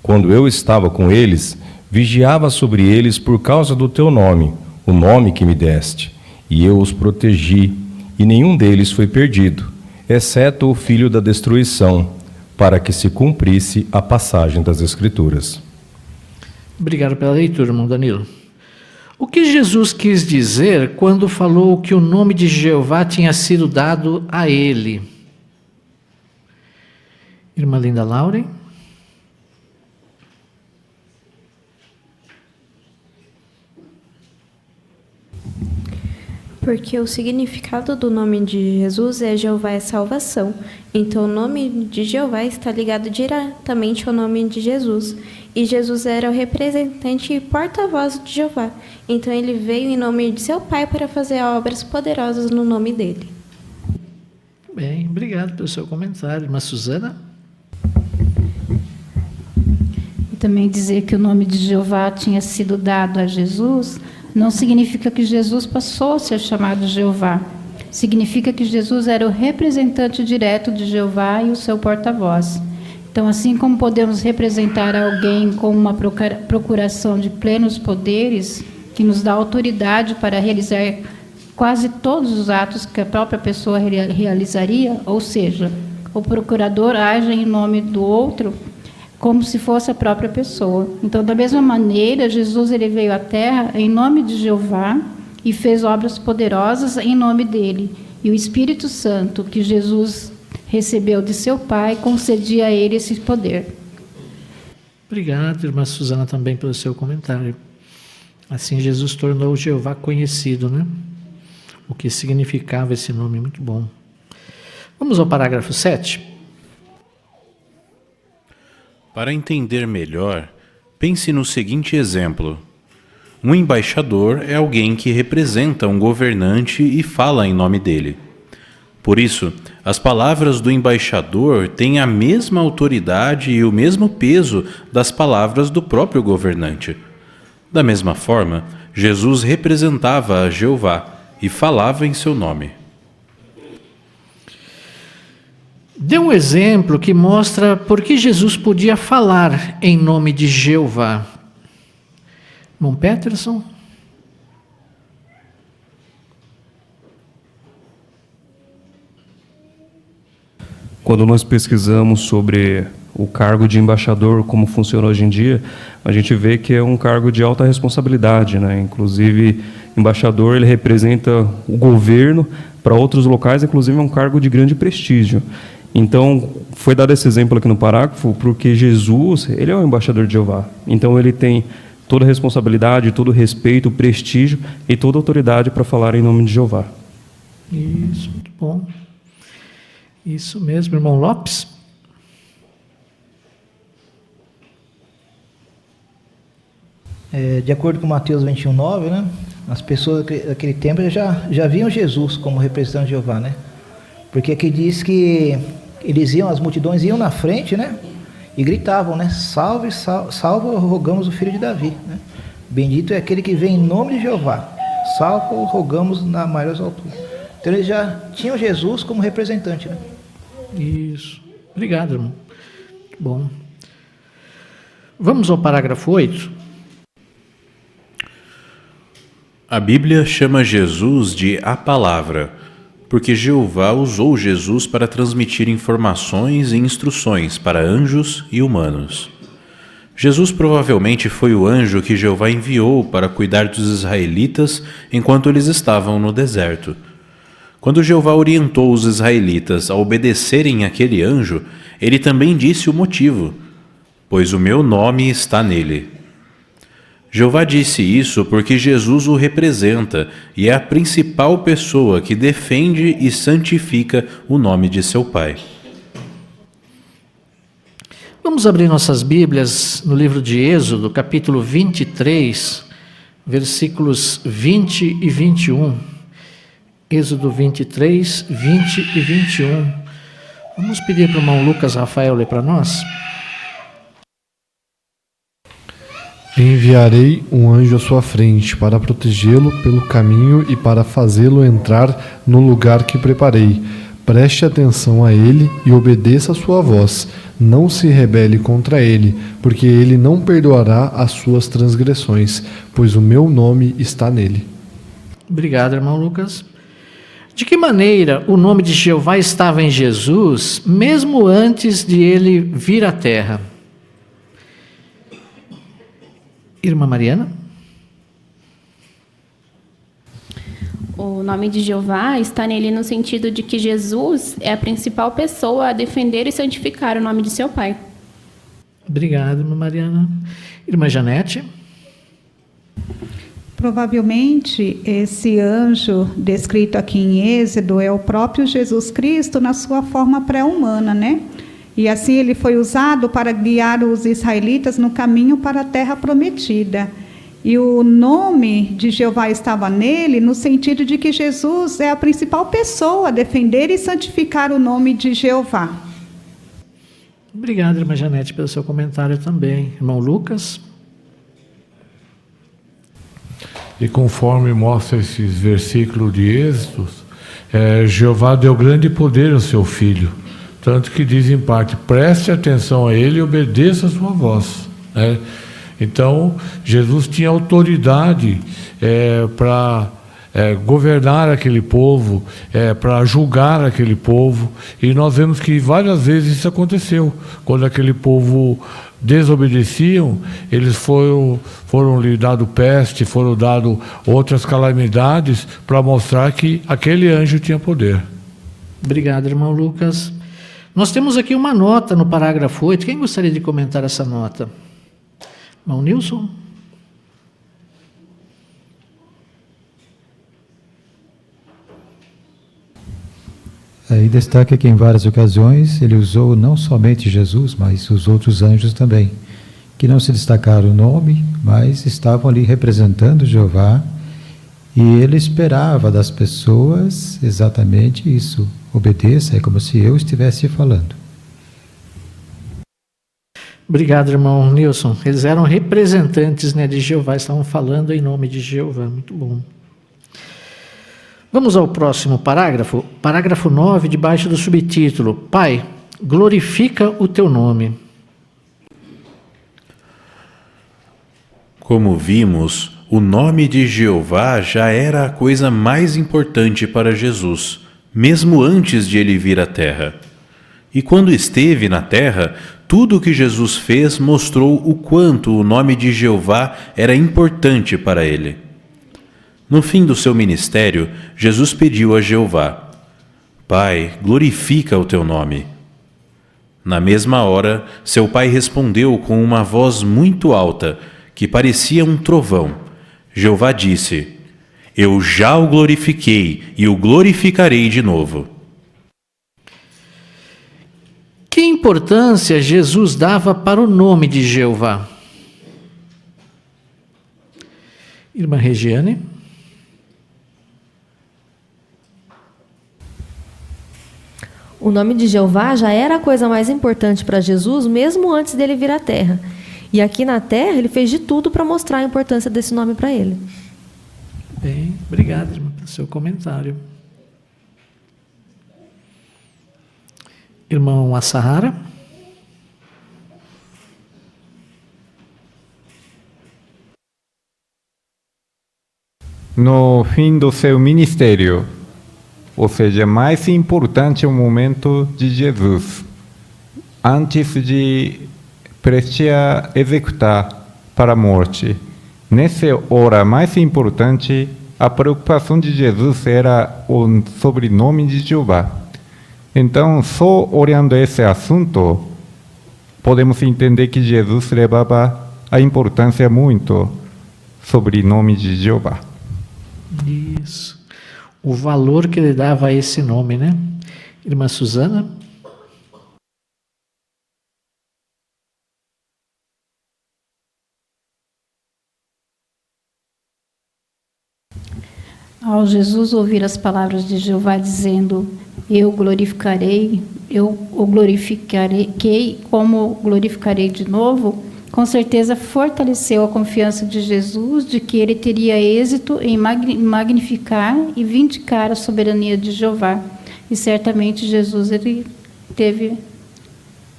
Quando eu estava com eles, vigiava sobre eles por causa do teu nome, o nome que me deste, e eu os protegi, e nenhum deles foi perdido, exceto o filho da destruição, para que se cumprisse a passagem das Escrituras. Obrigado pela leitura, irmão Danilo. O que Jesus quis dizer quando falou que o nome de Jeová tinha sido dado a ele? Irmã Linda Lauren? Porque o significado do nome de Jesus é Jeová é salvação. Então o nome de Jeová está ligado diretamente ao nome de Jesus. E Jesus era o representante e porta-voz de Jeová. Então ele veio em nome de seu Pai para fazer obras poderosas no nome dele. Bem, obrigado pelo seu comentário. Irmã Suzana? E também dizer que o nome de Jeová tinha sido dado a Jesus não significa que Jesus passou a ser chamado Jeová. Significa que Jesus era o representante direto de Jeová e o seu porta-voz. Então, assim como podemos representar alguém com uma procuração de plenos poderes, que nos dá autoridade para realizar quase todos os atos que a própria pessoa realizaria, ou seja, o procurador age em nome do outro como se fosse a própria pessoa. Então, da mesma maneira, Jesus ele veio à Terra em nome de Jeová e fez obras poderosas em nome dele. E o Espírito Santo, que Jesus recebeu de seu Pai, concedia a ele esse poder. Obrigado, irmã Suzana, também pelo seu comentário. Assim, Jesus tornou Jeová conhecido, né? O que significava esse nome, muito bom. Vamos ao parágrafo 7. Para entender melhor, pense no seguinte exemplo. Um embaixador é alguém que representa um governante e fala em nome dele. Por isso, as palavras do embaixador têm a mesma autoridade e o mesmo peso das palavras do próprio governante. Da mesma forma, Jesus representava a Jeová e falava em seu nome. Dê um exemplo que mostra por que Jesus podia falar em nome de Jeová. Irmão Peterson? Quando nós pesquisamos sobre o cargo de embaixador, como funciona hoje em dia, a gente vê que é um cargo de alta responsabilidade, né? Inclusive, embaixador ele representa o governo para outros locais, inclusive é um cargo de grande prestígio. Então, foi dado esse exemplo aqui no parágrafo, porque Jesus, ele é o embaixador de Jeová. Então, ele tem toda a responsabilidade, todo o respeito, prestígio e toda a autoridade para falar em nome de Jeová. Isso, muito bom. Isso mesmo, irmão Lopes. De acordo com Mateus 21:9, né, as pessoas daquele tempo já viam Jesus como representante de Jeová, né? Porque aqui diz que as multidões iam na frente, né? E gritavam, né? Salve, salva, rogamos o filho de Davi, né? Bendito é aquele que vem em nome de Jeová. Salva, rogamos na maior altura. Então eles já tinham Jesus como representante, né? Isso. Obrigado, irmão. Bom. Vamos ao parágrafo 8. A Bíblia chama Jesus de a Palavra, porque Jeová usou Jesus para transmitir informações e instruções para anjos e humanos. Jesus provavelmente foi o anjo que Jeová enviou para cuidar dos israelitas enquanto eles estavam no deserto. Quando Jeová orientou os israelitas a obedecerem àquele anjo, ele também disse o motivo: pois o meu nome está nele. Jeová disse isso porque Jesus o representa e é a principal pessoa que defende e santifica o nome de seu Pai. Vamos abrir nossas Bíblias no livro de Êxodo, capítulo 23, versículos 20 e 21. Êxodo 23, 20 e 21. Vamos pedir para o irmão Lucas Rafael ler para nós. Enviarei um anjo à sua frente para protegê-lo pelo caminho e para fazê-lo entrar no lugar que preparei. Preste atenção a ele e obedeça a sua voz. Não se rebele contra ele, porque ele não perdoará as suas transgressões, pois o meu nome está nele. Obrigado, irmão Lucas. De que maneira o nome de Jeová estava em Jesus, mesmo antes de ele vir à terra? Irmã Mariana? O nome de Jeová está nele no sentido de que Jesus é a principal pessoa a defender e santificar o nome de seu Pai. Obrigado, irmã Mariana. Irmã Janete? Provavelmente esse anjo descrito aqui em Êxodo é o próprio Jesus Cristo na sua forma pré-humana, né? E assim ele foi usado para guiar os israelitas no caminho para a terra prometida. E o nome de Jeová estava nele no sentido de que Jesus é a principal pessoa a defender e santificar o nome de Jeová. Obrigado, irmã Janete, pelo seu comentário também. Irmão Lucas? E conforme mostra esses versículos de Êxodo, Jeová deu grande poder ao seu filho, tanto que diz em parte, preste atenção a ele e obedeça a sua voz. Então, Jesus tinha autoridade para governar aquele povo, para julgar aquele povo, e nós vemos que várias vezes isso aconteceu. Quando aquele povo desobedeciam, eles foram lhe dado peste, foram dado outras calamidades para mostrar que aquele anjo tinha poder. Obrigado, irmão Lucas. Nós temos aqui uma nota no parágrafo 8. Quem gostaria de comentar essa nota? Irmão Nilson? Aí destaca que em várias ocasiões ele usou não somente Jesus, mas os outros anjos também, que não se destacaram o nome, mas estavam ali representando Jeová, e ele esperava das pessoas exatamente isso: obedeça, é como se eu estivesse falando. Obrigado, irmão Nilson. Eles eram representantes, né, de Jeová, estavam falando em nome de Jeová. Muito bom. Vamos ao próximo parágrafo. Parágrafo 9, debaixo do subtítulo: Pai, glorifica o teu nome. Como vimos, o nome de Jeová já era a coisa mais importante para Jesus, mesmo antes de ele vir à terra. E quando esteve na terra, tudo o que Jesus fez mostrou o quanto o nome de Jeová era importante para ele. No fim do seu ministério, Jesus pediu a Jeová: Pai, glorifica o teu nome. Na mesma hora, seu pai respondeu com uma voz muito alta, que parecia um trovão. Jeová disse: Eu já o glorifiquei e o glorificarei de novo. Que importância Jesus dava para o nome de Jeová? Irmã Regiane? O nome de Jeová já era a coisa mais importante para Jesus, mesmo antes dele vir à terra. E aqui na terra, ele fez de tudo para mostrar a importância desse nome para ele. Bem, obrigado, irmã, pelo seu comentário. Irmão Assahara? No fim do seu ministério, ou seja, mais importante o momento de Jesus, antes de prestar a executar para a morte. Nessa hora mais importante, a preocupação de Jesus era o sobrenome de Jeová. Então, só olhando esse assunto, podemos entender que Jesus levava a importância muito sobre o nome de Jeová. Isso. O valor que ele dava a esse nome, né? Irmã Suzana? Ao Jesus ouvir as palavras de Jeová dizendo: eu glorificarei, eu o glorificarei, como glorificarei de novo, com certeza fortaleceu a confiança de Jesus de que ele teria êxito em magnificar e vindicar a soberania de Jeová. E certamente Jesus ele teve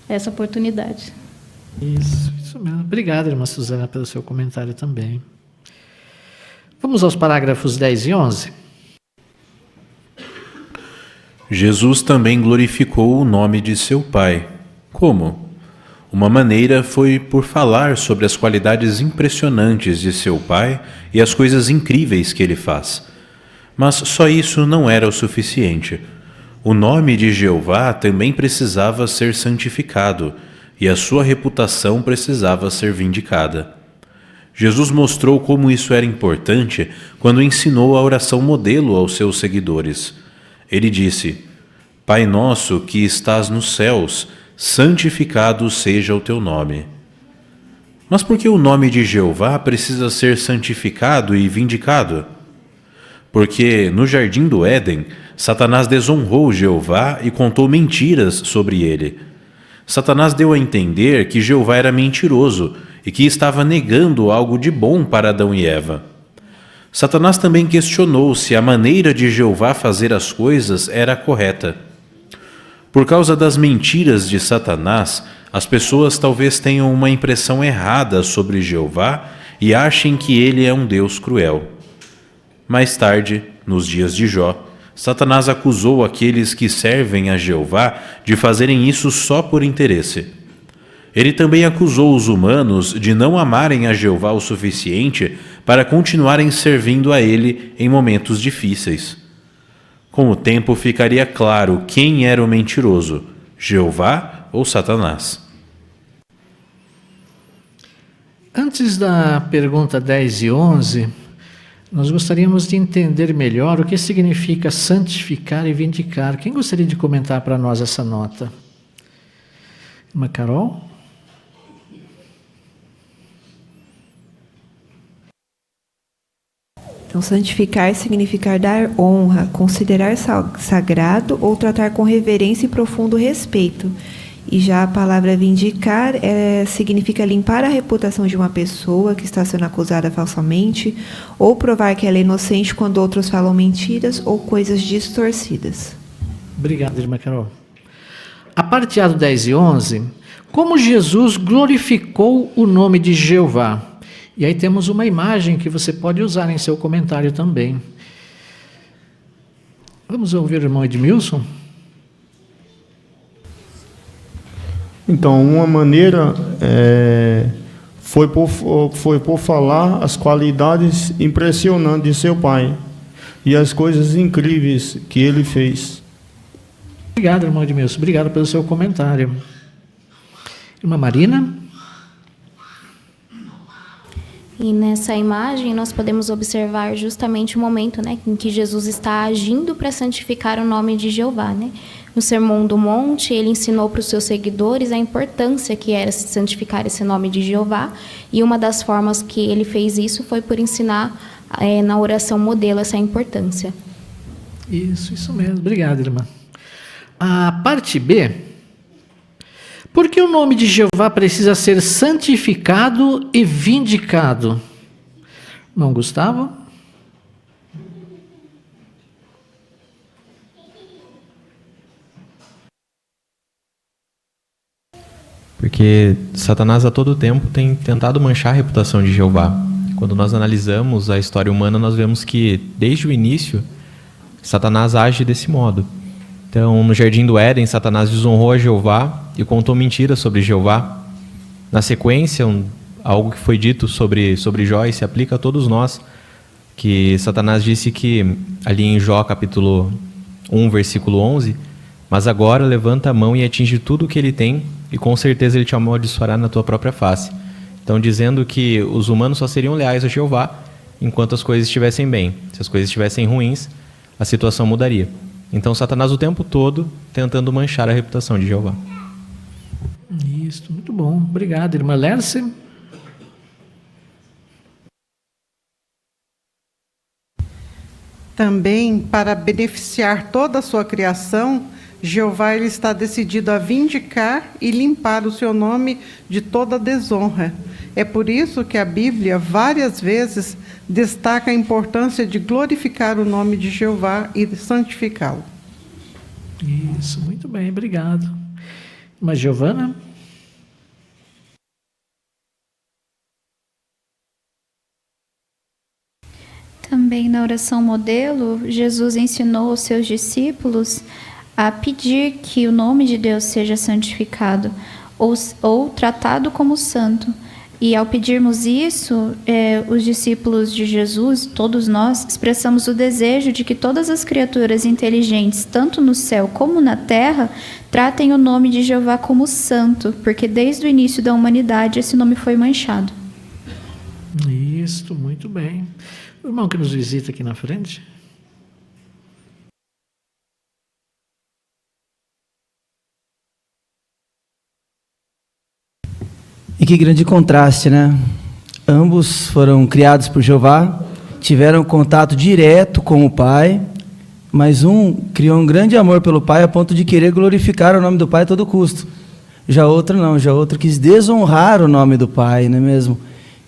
essa oportunidade. Isso mesmo. Obrigado, irmã Suzana, pelo seu comentário também. Vamos aos parágrafos 10 e 11. Jesus também glorificou o nome de seu Pai. Como? Uma maneira foi por falar sobre as qualidades impressionantes de seu Pai e as coisas incríveis que ele faz. Mas só isso não era o suficiente. O nome de Jeová também precisava ser santificado e a sua reputação precisava ser vindicada. Jesus mostrou como isso era importante quando ensinou a oração modelo aos seus seguidores. Ele disse: Pai nosso que estás nos céus, santificado seja o teu nome. Mas por que o nome de Jeová precisa ser santificado e vindicado? Porque no jardim do Éden, Satanás desonrou Jeová e contou mentiras sobre ele. Satanás deu a entender que Jeová era mentiroso e que estava negando algo de bom para Adão e Eva. Satanás também questionou se a maneira de Jeová fazer as coisas era correta. Por causa das mentiras de Satanás, as pessoas talvez tenham uma impressão errada sobre Jeová e achem que ele é um Deus cruel. Mais tarde, nos dias de Jó, Satanás acusou aqueles que servem a Jeová de fazerem isso só por interesse. Ele também acusou os humanos de não amarem a Jeová o suficiente para continuarem servindo a ele em momentos difíceis. Com o tempo ficaria claro quem era o mentiroso, Jeová ou Satanás. Antes da pergunta 10 e 11, nós gostaríamos de entender melhor o que significa santificar e vindicar. Quem gostaria de comentar para nós essa nota? Irmã Carol? Então, santificar significa dar honra, considerar sagrado ou tratar com reverência e profundo respeito. E já a palavra vindicar significa limpar a reputação de uma pessoa que está sendo acusada falsamente ou provar que ela é inocente quando outros falam mentiras ou coisas distorcidas. Obrigado, irmã Carol. A parte A do 10 e 11, como Jesus glorificou o nome de Jeová. E aí temos uma imagem que você pode usar em seu comentário também. Vamos ouvir o irmão Edmilson? Então, uma maneira foi por falar as qualidades impressionantes de seu Pai e as coisas incríveis que ele fez. Obrigado, irmão Edmilson. Obrigado pelo seu comentário. Irmã Marina? E nessa imagem nós podemos observar justamente o momento, né, em que Jesus está agindo para santificar o nome de Jeová, né? No Sermão do Monte, ele ensinou para os seus seguidores a importância que era santificar esse nome de Jeová, e uma das formas que ele fez isso foi por ensinar na oração modelo essa importância. Isso mesmo. Obrigado, irmã. A parte B. Por que o nome de Jeová precisa ser santificado e vindicado? Irmão Gustavo? Porque Satanás a todo tempo tem tentado manchar a reputação de Jeová. Quando nós analisamos a história humana, nós vemos que, desde o início, Satanás age desse modo. Então, no Jardim do Éden, Satanás desonrou a Jeová e contou mentiras sobre Jeová. Na sequência, algo que foi dito sobre Jó e se aplica a todos nós, que Satanás disse que, ali em Jó capítulo 1, versículo 11, mas agora levanta a mão e atinge tudo o que ele tem, e com certeza ele te amaldiçoará na tua própria face. Então, dizendo que os humanos só seriam leais a Jeová enquanto as coisas estivessem bem. Se as coisas estivessem ruins, a situação mudaria. Então, Satanás o tempo todo tentando manchar a reputação de Jeová. Isso, muito bom. Obrigado, irmã Lércia. Também, para beneficiar toda a sua criação, Jeová ele está decidido a vindicar e limpar o seu nome de toda desonra. É por isso que a Bíblia várias vezes destaca a importância de glorificar o nome de Jeová e de santificá-lo. Isso, muito bem, obrigado. Mas Giovana? Também na oração modelo, Jesus ensinou aos seus discípulos a pedir que o nome de Deus seja santificado ou tratado como santo. E ao pedirmos isso, os discípulos de Jesus, todos nós, expressamos o desejo de que todas as criaturas inteligentes, tanto no céu como na terra, tratem o nome de Jeová como santo, porque desde o início da humanidade esse nome foi manchado. Isso, muito bem. O irmão que nos visita aqui na frente. E que grande contraste, né? Ambos foram criados por Jeová, tiveram contato direto com o Pai, mas um criou um grande amor pelo Pai a ponto de querer glorificar o nome do Pai a todo custo. Já outro não, já outro quis desonrar o nome do Pai, não é mesmo?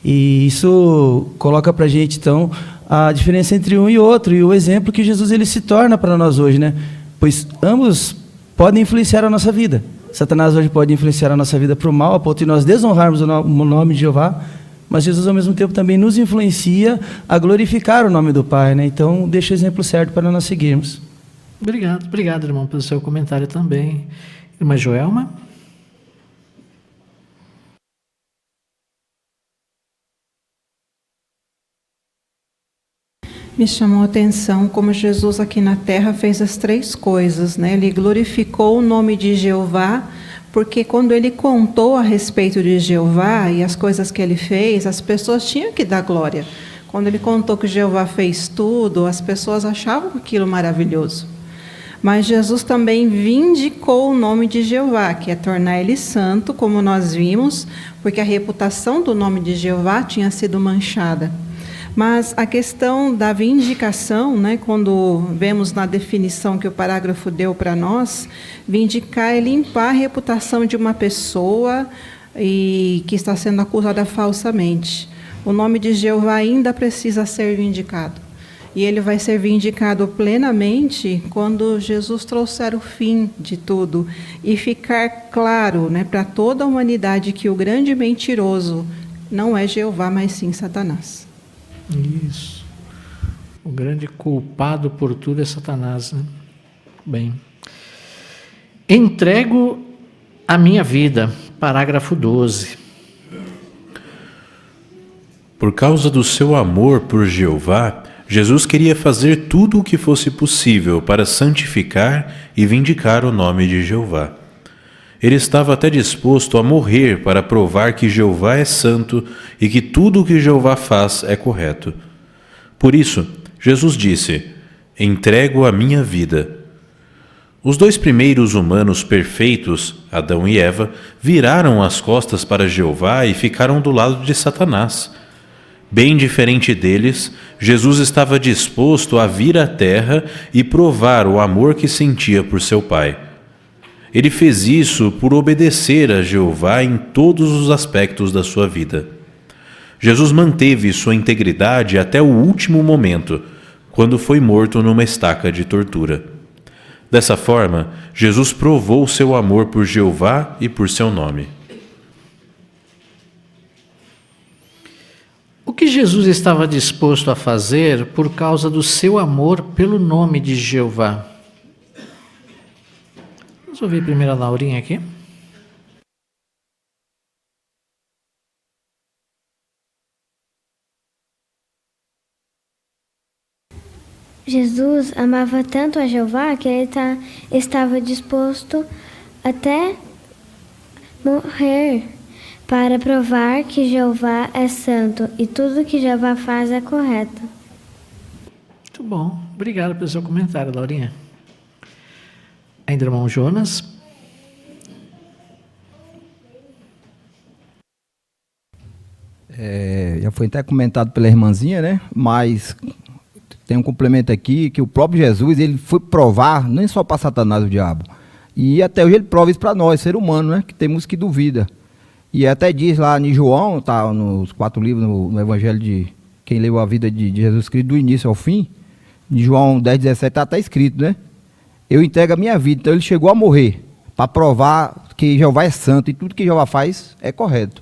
E isso coloca para a gente, então, a diferença entre um e outro, e o exemplo que Jesus ele se torna para nós hoje, né? Pois ambos podem influenciar a nossa vida. Satanás hoje pode influenciar a nossa vida para o mal, a ponto de nós desonrarmos o nome de Jeová, mas Jesus, ao mesmo tempo, também nos influencia a glorificar o nome do Pai, né? Então, deixa o exemplo certo para nós seguirmos. Obrigado, irmão, pelo seu comentário também. Irmã Joelma? Me chamou a atenção como Jesus aqui na terra fez as três coisas, né? Ele glorificou o nome de Jeová, porque quando ele contou a respeito de Jeová e as coisas que ele fez, as pessoas tinham que dar glória. Quando ele contou que Jeová fez tudo, as pessoas achavam aquilo maravilhoso. Mas Jesus também vindicou o nome de Jeová, que é tornar ele santo, como nós vimos, porque a reputação do nome de Jeová tinha sido manchada. Mas a questão da vindicação, né, quando vemos na definição que o parágrafo deu para nós, vindicar é limpar a reputação de uma pessoa e que está sendo acusada falsamente. O nome de Jeová ainda precisa ser vindicado. E ele vai ser vindicado plenamente quando Jesus trouxer o fim de tudo e ficar claro, né, para toda a humanidade que o grande mentiroso não é Jeová, mas sim Satanás. Isso. O grande culpado por tudo é Satanás, né? Bem. Entrego a minha vida. Parágrafo 12. Por causa do seu amor por Jeová, Jesus queria fazer tudo o que fosse possível para santificar e vindicar o nome de Jeová. Ele estava até disposto a morrer para provar que Jeová é santo e que tudo o que Jeová faz é correto. Por isso, Jesus disse: entrego a minha vida. Os dois primeiros humanos perfeitos, Adão e Eva, viraram as costas para Jeová e ficaram do lado de Satanás. Bem diferente deles, Jesus estava disposto a vir à terra e provar o amor que sentia por seu Pai. Ele fez isso por obedecer a Jeová em todos os aspectos da sua vida. Jesus manteve sua integridade até o último momento, quando foi morto numa estaca de tortura. Dessa forma, Jesus provou seu amor por Jeová e por seu nome. O que Jesus estava disposto a fazer por causa do seu amor pelo nome de Jeová? Vamos ouvir primeiro a Laurinha aqui. Jesus amava tanto a Jeová que ele estava disposto até morrer para provar que Jeová é santo e tudo que Jeová faz é correto. Muito bom. Obrigado pelo seu comentário, Laurinha. Ainda, irmão Jonas? Já foi até comentado pela irmãzinha, né? Mas tem um complemento aqui que o próprio Jesus ele foi provar, nem só para Satanás o diabo, E até hoje ele prova isso para nós, ser humano, né? Que temos que duvida. E até diz lá em João, tá nos 4 livros, no Evangelho de quem leu a vida de Jesus Cristo, do início ao fim, em João 10:17 está até escrito, né? Eu entrego a minha vida. Então ele chegou a morrer para provar que Jeová é santo e tudo que Jeová faz é correto.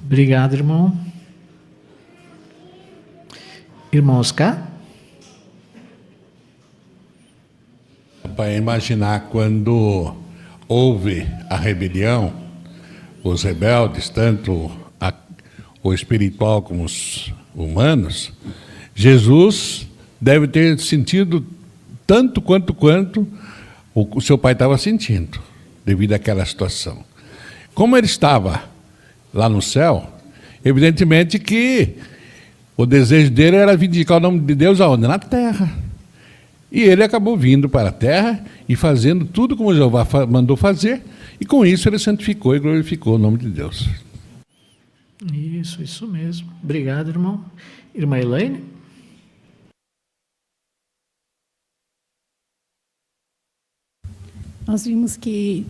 Obrigado, irmão. Irmão Oscar? Para imaginar quando houve a rebelião, os rebeldes, tanto o espiritual como os humanos, Jesus deve ter sentido tanto quanto o seu pai estava sentindo, devido àquela situação. Como ele estava lá no céu, evidentemente que o desejo dele era vindicar o nome de Deus aonde? Na terra. E ele acabou vindo para a terra e fazendo tudo como Jeová mandou fazer, e com isso ele santificou e glorificou o nome de Deus. Isso mesmo. Obrigado, irmão. Irmã Elaine? Nós vimos que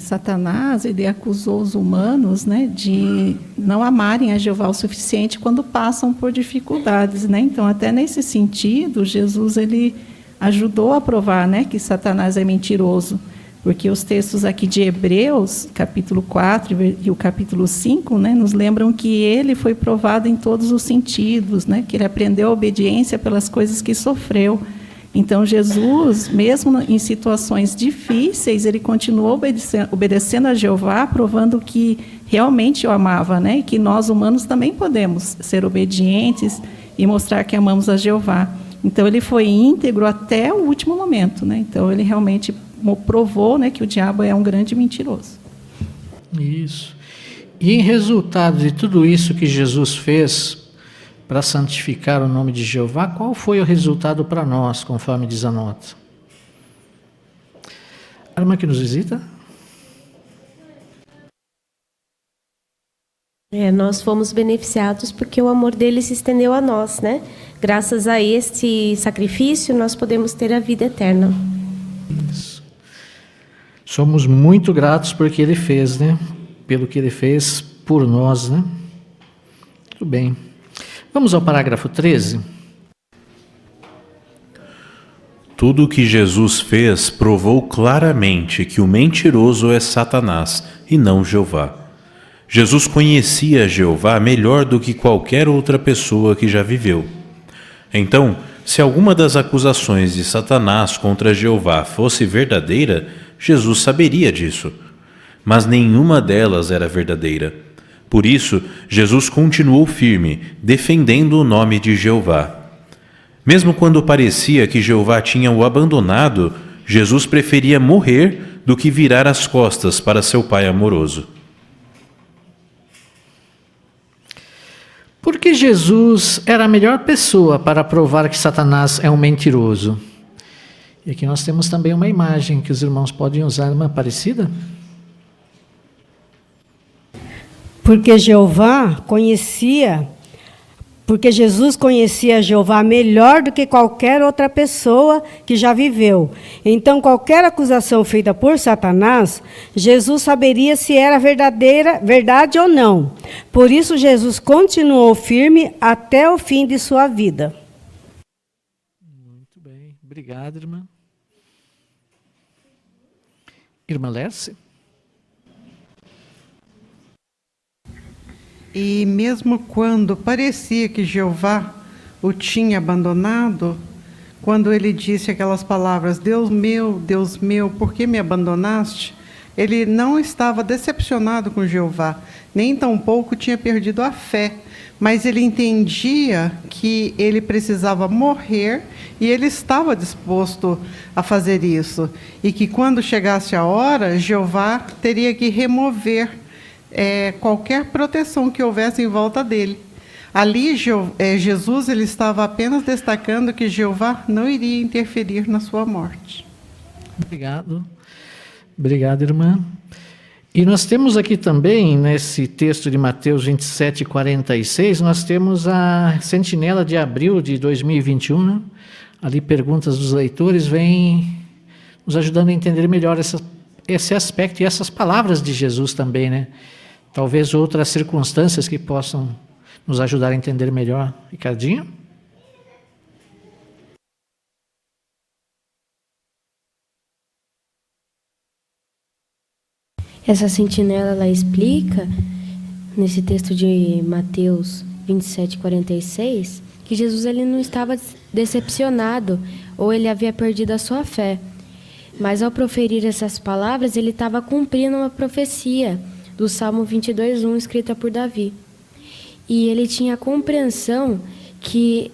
Satanás ele acusou os humanos, né, de não amarem a Jeová o suficiente quando passam por dificuldades, né? Então, até nesse sentido, Jesus ele ajudou a provar, né, que Satanás é mentiroso, porque os textos aqui de Hebreus, capítulo 4 e o capítulo 5, né, nos lembram que ele foi provado em todos os sentidos, né, que ele aprendeu a obediência pelas coisas que sofreu. Então, Jesus, mesmo em situações difíceis, ele continuou obedecendo a Jeová, provando que realmente o amava, né? E que nós, humanos, também podemos ser obedientes e mostrar que amamos a Jeová. Então, ele foi íntegro até o último momento, né? Então, ele realmente provou, né, que o diabo é um grande mentiroso. Isso. E em resultado de tudo isso que Jesus fez para santificar o nome de Jeová, qual foi o resultado para nós, conforme diz a nota? A irmã que nos visita? Nós fomos beneficiados porque o amor dele se estendeu a nós, né? Graças a este sacrifício, nós podemos ter a vida eterna. Isso. Somos muito gratos porque ele fez, né? Pelo que ele fez por nós, né? Tudo bem. Vamos ao parágrafo 13. Tudo o que Jesus fez provou claramente que o mentiroso é Satanás e não Jeová. Jesus conhecia Jeová melhor do que qualquer outra pessoa que já viveu. Então, se alguma das acusações de Satanás contra Jeová fosse verdadeira, Jesus saberia disso. Mas nenhuma delas era verdadeira. Por isso, Jesus continuou firme, defendendo o nome de Jeová. Mesmo quando parecia que Jeová tinha o abandonado, Jesus preferia morrer do que virar as costas para seu Pai amoroso. Por que Jesus era a melhor pessoa para provar que Satanás é um mentiroso? E aqui nós temos também uma imagem que os irmãos podem usar, uma parecida. Porque Jesus conhecia Jeová melhor do que qualquer outra pessoa que já viveu. Então, qualquer acusação feita por Satanás, Jesus saberia se era verdade ou não. Por isso, Jesus continuou firme até o fim de sua vida. Muito bem. Obrigado, irmã. Irmã Lerce? E mesmo quando parecia que Jeová o tinha abandonado, quando ele disse aquelas palavras, Deus meu, por que me abandonaste? Ele não estava decepcionado com Jeová, nem tampouco tinha perdido a fé, mas ele entendia que ele precisava morrer e ele estava disposto a fazer isso. E que quando chegasse a hora, Jeová teria que remover qualquer proteção que houvesse em volta dele. Ali, Jesus ele estava apenas destacando que Jeová não iria interferir na sua morte. Obrigado. Obrigado, irmã. E nós temos aqui também, nesse texto de Mateus 27:46, nós temos a sentinela de abril de 2021, né? Ali perguntas dos leitores, vem nos ajudando a entender melhor esse aspecto e essas palavras de Jesus também, né? Talvez outras circunstâncias que possam nos ajudar a entender melhor. Ricardinho? Essa sentinela, ela explica, nesse texto de Mateus 27:46, que Jesus ele não estava decepcionado ou ele havia perdido a sua fé. Mas ao proferir essas palavras, ele estava cumprindo uma profecia do Salmo 22:1, escrita por Davi. E ele tinha a compreensão que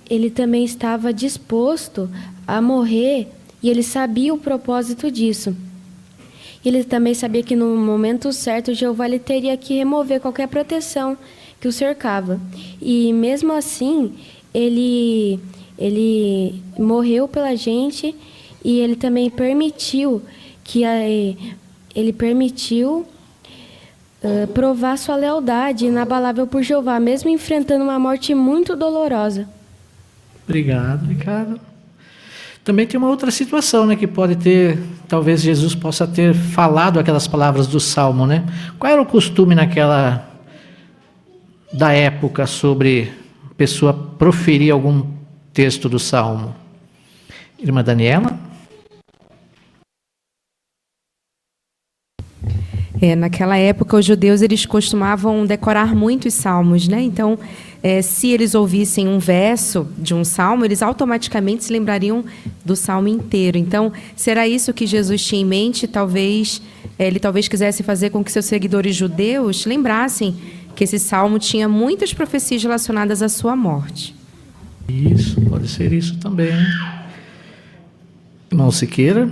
ele também estava disposto a morrer e ele sabia o propósito disso. Ele também sabia que no momento certo Jeová ele teria que remover qualquer proteção que o cercava. E mesmo assim, ele morreu pela gente e ele também permitiu provar sua lealdade inabalável por Jeová, mesmo enfrentando uma morte muito dolorosa. Obrigado, Ricardo. Também tem uma outra situação, né, que pode ter, talvez Jesus possa ter falado aquelas palavras do Salmo, né? Qual era o costume da época sobre a pessoa proferir algum texto do Salmo? Irmã Daniela? Naquela época, os judeus eles costumavam decorar muitos salmos, né? Então, se eles ouvissem um verso de um salmo, eles automaticamente se lembrariam do salmo inteiro. Então, será isso que Jesus tinha em mente? Ele talvez quisesse fazer com que seus seguidores judeus lembrassem que esse salmo tinha muitas profecias relacionadas à sua morte. Isso, pode ser isso também. Irmão Siqueira?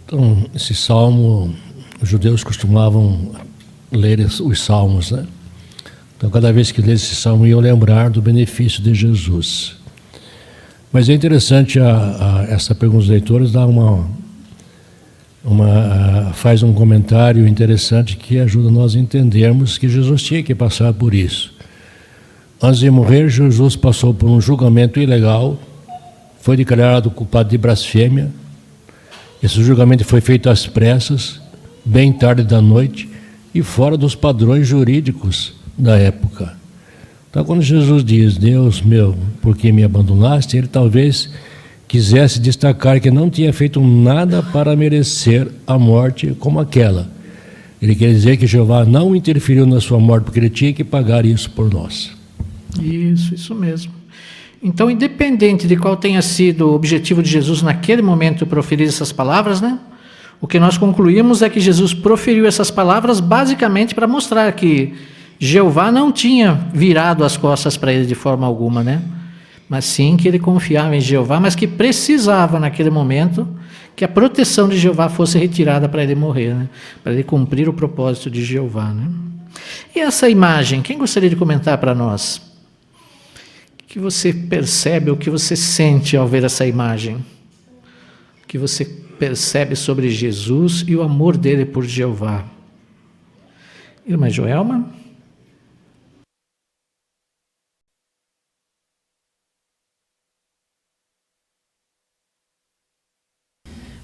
Então, esse salmo, os judeus costumavam ler os salmos, né? Então, cada vez que lê esse salmo, iam lembrar do benefício de Jesus. Mas é interessante, essa pergunta dos leitores dá faz um comentário interessante que ajuda nós a entendermos que Jesus tinha que passar por isso. Antes de morrer, Jesus passou por um julgamento ilegal, foi declarado culpado de blasfêmia. Esse julgamento foi feito às pressas, bem tarde da noite e fora dos padrões jurídicos da época. Então, quando Jesus diz, Deus meu, por que me abandonaste? Ele talvez quisesse destacar que não tinha feito nada para merecer a morte como aquela. Ele quer dizer que Jeová não interferiu na sua morte, porque ele tinha que pagar isso por nós. Isso mesmo. Então, independente de qual tenha sido o objetivo de Jesus naquele momento proferir essas palavras, né? O que nós concluímos é que Jesus proferiu essas palavras basicamente para mostrar que Jeová não tinha virado as costas para ele de forma alguma, né? Mas sim que ele confiava em Jeová, mas que precisava naquele momento que a proteção de Jeová fosse retirada para ele morrer, né? Para ele cumprir o propósito de Jeová, né? E essa imagem, quem gostaria de comentar para nós? O que você percebe, o que você sente ao ver essa imagem? O que você percebe sobre Jesus e o amor dele por Jeová? Irmã Joelma?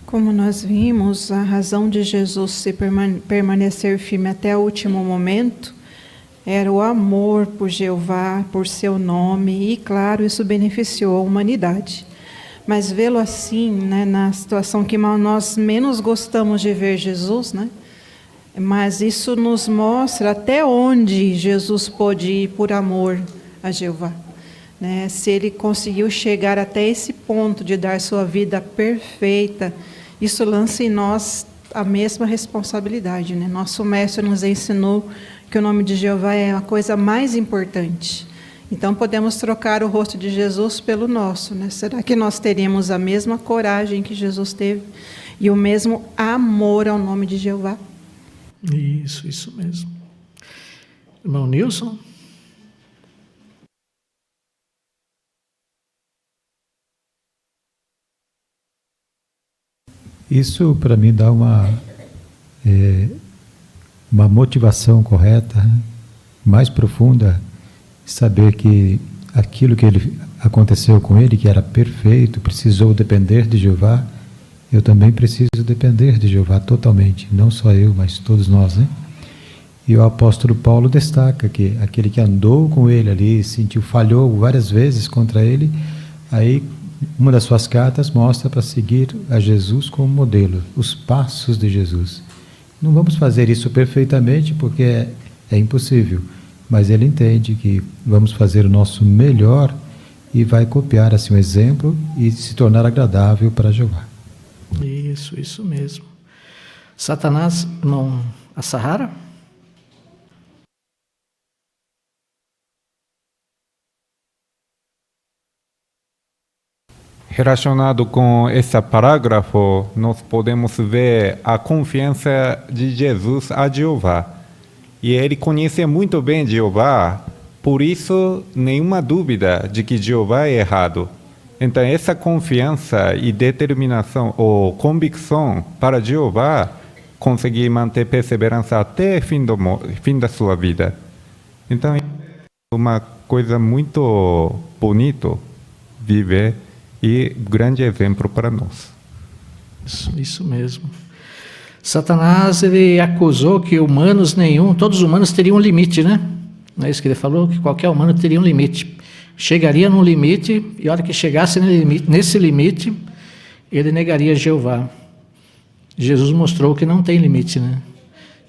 Como nós vimos, a razão de Jesus se permanecer firme até o último momento era o amor por Jeová, por seu nome, e claro, isso beneficiou a humanidade. Mas vê-lo assim, né, na situação que nós menos gostamos de ver Jesus, né? Mas isso nos mostra até onde Jesus pôde ir por amor a Jeová, né? Se ele conseguiu chegar até esse ponto de dar sua vida perfeita, isso lança em nós a mesma responsabilidade, né? Nosso mestre nos ensinou que o nome de Jeová é a coisa mais importante. Então, podemos trocar o rosto de Jesus pelo nosso, né? Será que nós teríamos a mesma coragem que Jesus teve e o mesmo amor ao nome de Jeová? Isso mesmo. Irmão Nilson? Isso, para mim, dá uma motivação correta, mais profunda, saber que aquilo que ele aconteceu com ele, que era perfeito, precisou depender de Jeová, eu também preciso depender de Jeová totalmente, não só eu, mas todos nós, né? E o apóstolo Paulo destaca que aquele que andou com ele ali, falhou várias vezes contra ele, aí uma das suas cartas mostra para seguir a Jesus como modelo, os passos de Jesus. Não vamos fazer isso perfeitamente porque é impossível, mas ele entende que vamos fazer o nosso melhor e vai copiar assim um exemplo e se tornar agradável para Jeová. Isso mesmo. Satanás, não, a Sahara? Relacionado com esse parágrafo, nós podemos ver a confiança de Jesus a Jeová. E ele conhece muito bem Jeová, por isso nenhuma dúvida de que Jeová é errado. Então essa confiança e determinação ou convicção para Jeová conseguir manter perseverança até o fim da sua vida. Então é uma coisa muito bonita viver e grande exemplo para nós. Isso mesmo. Satanás, ele acusou que todos os humanos teriam um limite, né? Não é isso que ele falou? Que qualquer humano teria um limite. Chegaria num limite, e a hora que chegasse nesse limite, ele negaria Jeová. Jesus mostrou que não tem limite, né?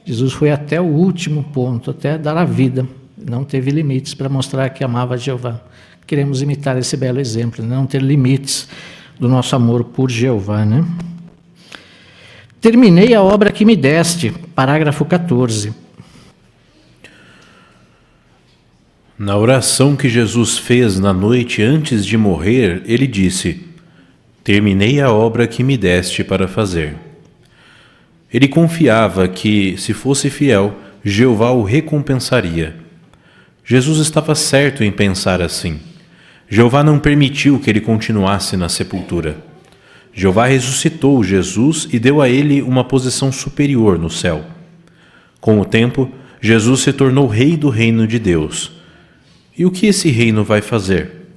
Jesus foi até o último ponto, até dar a vida. Não teve limites para mostrar que amava Jeová. Queremos imitar esse belo exemplo, não ter limites do nosso amor por Jeová, né? Terminei a obra que me deste, parágrafo 14. Na oração que Jesus fez na noite antes de morrer, ele disse: terminei a obra que me deste para fazer. Ele confiava que, se fosse fiel, Jeová o recompensaria. Jesus estava certo em pensar assim. Jeová não permitiu que ele continuasse na sepultura. Jeová ressuscitou Jesus e deu a ele uma posição superior no céu. Com o tempo, Jesus se tornou rei do reino de Deus. E o que esse reino vai fazer?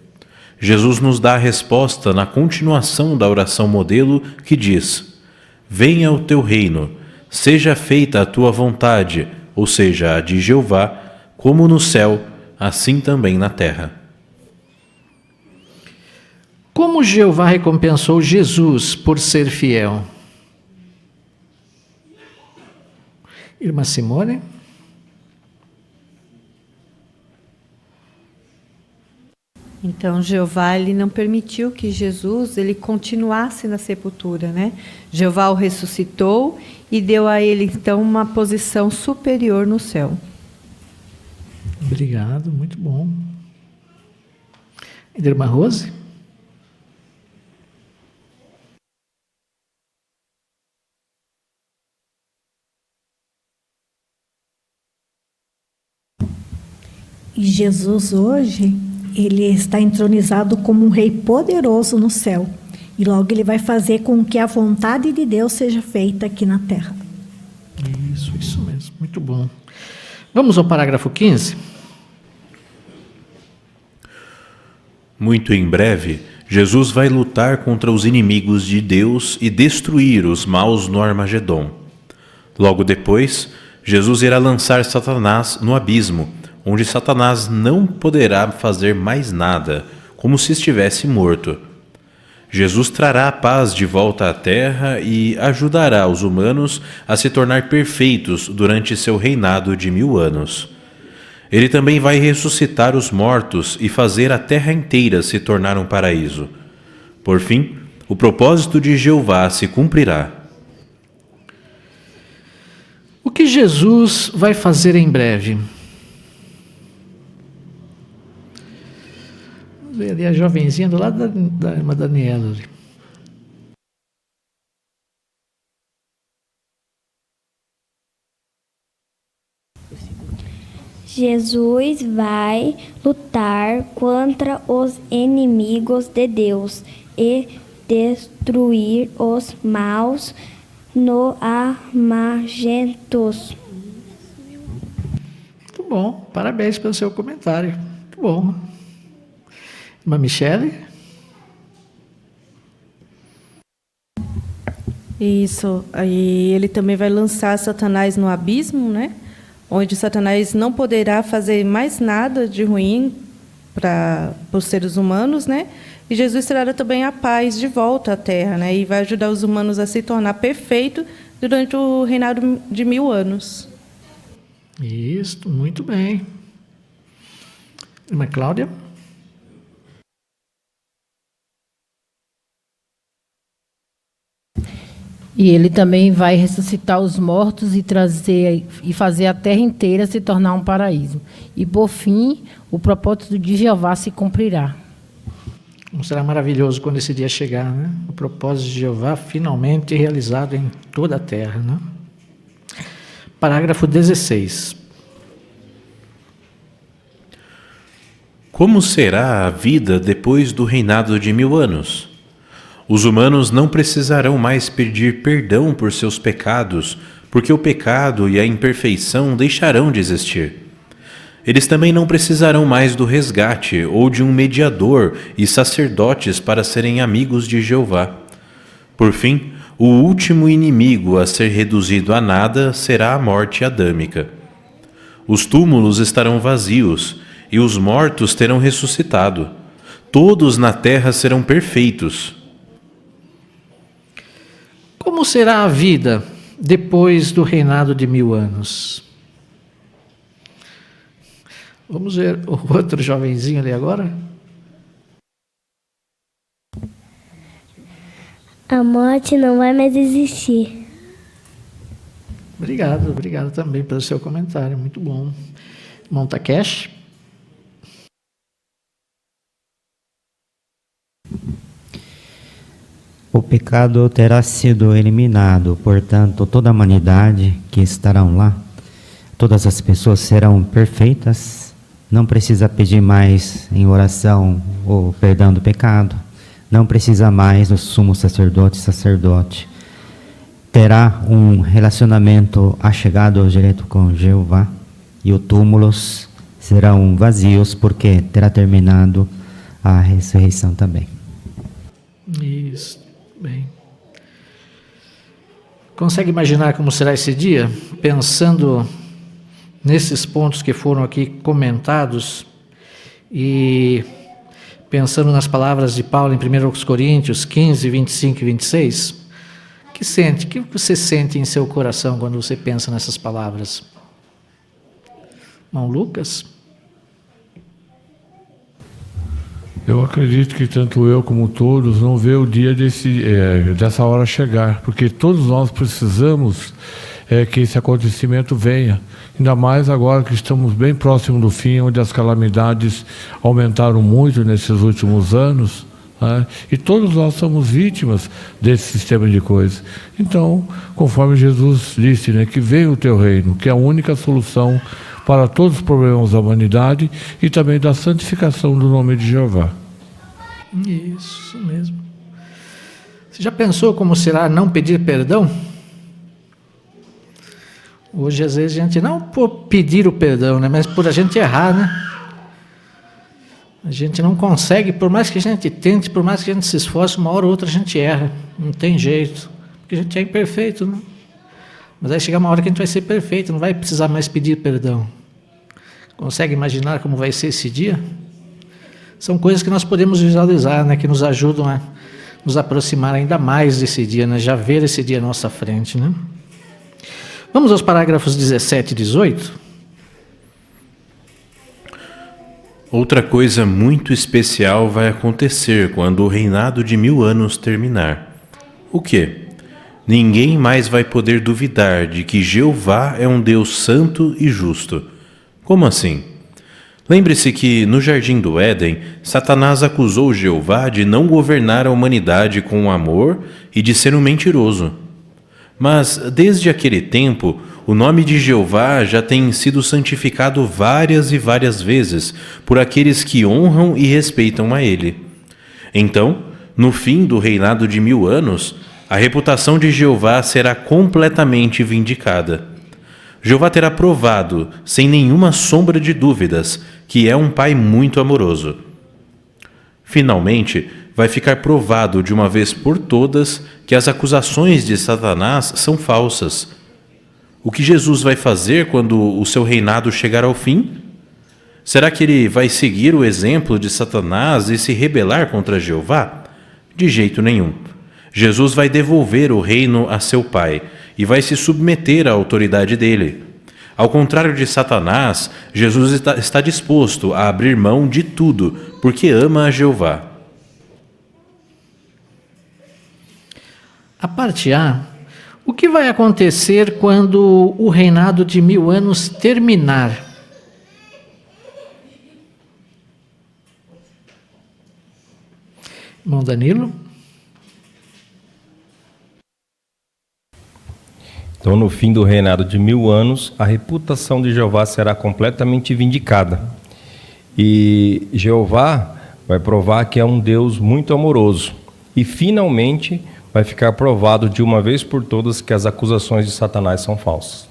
Jesus nos dá a resposta na continuação da oração modelo que diz: venha o teu reino, seja feita a tua vontade, ou seja, a de Jeová, como no céu, assim também na terra. Como Jeová recompensou Jesus por ser fiel? Irmã Simone? Então, Jeová ele não permitiu que Jesus ele continuasse na sepultura, né? Jeová o ressuscitou e deu a ele, então, uma posição superior no céu. Obrigado, muito bom. Irmã Rose? E Jesus hoje, ele está entronizado como um rei poderoso no céu. E logo ele vai fazer com que a vontade de Deus seja feita aqui na terra. Isso mesmo, muito bom. Vamos ao parágrafo 15. Muito em breve, Jesus vai lutar contra os inimigos de Deus e destruir os maus no Armagedon. Logo depois, Jesus irá lançar Satanás no abismo, onde Satanás não poderá fazer mais nada, como se estivesse morto. Jesus trará a paz de volta à terra e ajudará os humanos a se tornar perfeitos durante seu reinado de 1000 anos. Ele também vai ressuscitar os mortos e fazer a terra inteira se tornar um paraíso. Por fim, o propósito de Jeová se cumprirá. O que Jesus vai fazer em breve? Vamos ver ali a jovenzinha do lado da irmã Daniela. Ali. Jesus vai lutar contra os inimigos de Deus e destruir os maus no Armagedon. Muito bom, parabéns pelo seu comentário. Muito bom. Irmã Michele? Isso. Aí ele também vai lançar Satanás no abismo, né? Onde Satanás não poderá fazer mais nada de ruim para os seres humanos, né? E Jesus trará também a paz de volta à Terra, né? E vai ajudar os humanos a se tornar perfeitos durante o reinado de 1000 anos. Isso, muito bem. Irmã Cláudia? E ele também vai ressuscitar os mortos e fazer a terra inteira se tornar um paraíso. E por fim, o propósito de Jeová se cumprirá. Será maravilhoso quando esse dia chegar, né? O propósito de Jeová finalmente realizado em toda a terra, né? Parágrafo 16. Como será a vida depois do reinado de 1000 anos? Os humanos não precisarão mais pedir perdão por seus pecados, porque o pecado e a imperfeição deixarão de existir. Eles também não precisarão mais do resgate ou de um mediador e sacerdotes para serem amigos de Jeová. Por fim, o último inimigo a ser reduzido a nada será a morte adâmica. Os túmulos estarão vazios e os mortos terão ressuscitado. Todos na terra serão perfeitos. Como será a vida depois do reinado de 1000 anos? Vamos ver o outro jovenzinho ali agora. A morte não vai mais existir. Obrigado também pelo seu comentário, muito bom. Irmão Takeshi? O pecado terá sido eliminado, portanto, toda a humanidade que estarão lá, todas as pessoas serão perfeitas, não precisa pedir mais em oração o perdão do pecado, não precisa mais do sumo sacerdote, terá um relacionamento achegado direto com Jeová, e os túmulos serão vazios, porque terá terminado a ressurreição também. Isso. Bem. Consegue imaginar como será esse dia? Pensando nesses pontos que foram aqui comentados e pensando nas palavras de Paulo em 1 Coríntios 15, 25 e 26, o que você sente em seu coração quando você pensa nessas palavras? Irmão Lucas? Eu acredito que tanto eu como todos não vê o dia dessa hora chegar, porque todos nós precisamos que esse acontecimento venha, ainda mais agora que estamos bem próximo do fim, onde as calamidades aumentaram muito nesses últimos anos, né? E todos nós somos vítimas desse sistema de coisas. Então, conforme Jesus disse, né, que venha o teu reino, que é a única solução para todos os problemas da humanidade e também da santificação do nome de Jeová. Isso mesmo. Você já pensou como será não pedir perdão? Hoje, às vezes, a gente não por pedir o perdão, né, mas por a gente errar, né? A gente não consegue, por mais que a gente tente, por mais que a gente se esforce, uma hora ou outra a gente erra. Não tem jeito, porque a gente é imperfeito, né? Mas vai chegar uma hora que a gente vai ser perfeito, não vai precisar mais pedir perdão. Consegue imaginar como vai ser esse dia? São coisas que nós podemos visualizar, né, que nos ajudam a nos aproximar ainda mais desse dia, né, já ver esse dia à nossa frente, né? Vamos aos parágrafos 17 e 18. Outra coisa muito especial vai acontecer quando o reinado de 1000 anos terminar. O quê? Ninguém mais vai poder duvidar de que Jeová é um Deus santo e justo. Como assim? Lembre-se que, no Jardim do Éden, Satanás acusou Jeová de não governar a humanidade com amor e de ser um mentiroso. Mas, desde aquele tempo, o nome de Jeová já tem sido santificado várias e várias vezes por aqueles que honram e respeitam a ele. Então, no fim do reinado de 1000 anos, a reputação de Jeová será completamente vindicada. Jeová terá provado, sem nenhuma sombra de dúvidas, que é um Pai muito amoroso. Finalmente, vai ficar provado de uma vez por todas que as acusações de Satanás são falsas. O que Jesus vai fazer quando o seu reinado chegar ao fim? Será que ele vai seguir o exemplo de Satanás e se rebelar contra Jeová? De jeito nenhum. Jesus vai devolver o reino a seu Pai e vai se submeter à autoridade dele. Ao contrário de Satanás, Jesus está disposto a abrir mão de tudo porque ama a Jeová. A parte A, o que vai acontecer quando o reinado de 1000 anos terminar? Irmão Danilo? Então, no fim do reinado de 1000 anos, a reputação de Jeová será completamente vindicada. E Jeová vai provar que é um Deus muito amoroso. E, finalmente, vai ficar provado de uma vez por todas que as acusações de Satanás são falsas.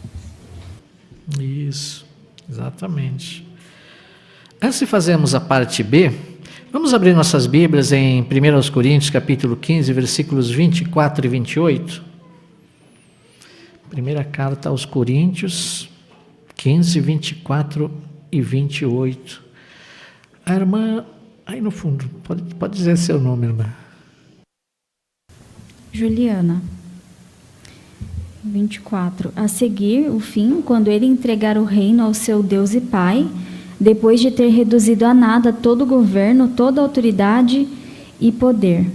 Isso, exatamente. Antes de fazermos a parte B, vamos abrir nossas Bíblias em 1 Coríntios, capítulo 15, versículos 24 e 28. Primeira carta aos Coríntios, 15, 24 e 28. A irmã, aí no fundo, pode dizer seu nome, irmã. Juliana. 24. A seguir, o fim, quando ele entregar o reino ao seu Deus e Pai, depois de ter reduzido a nada todo o governo, toda a autoridade e poder.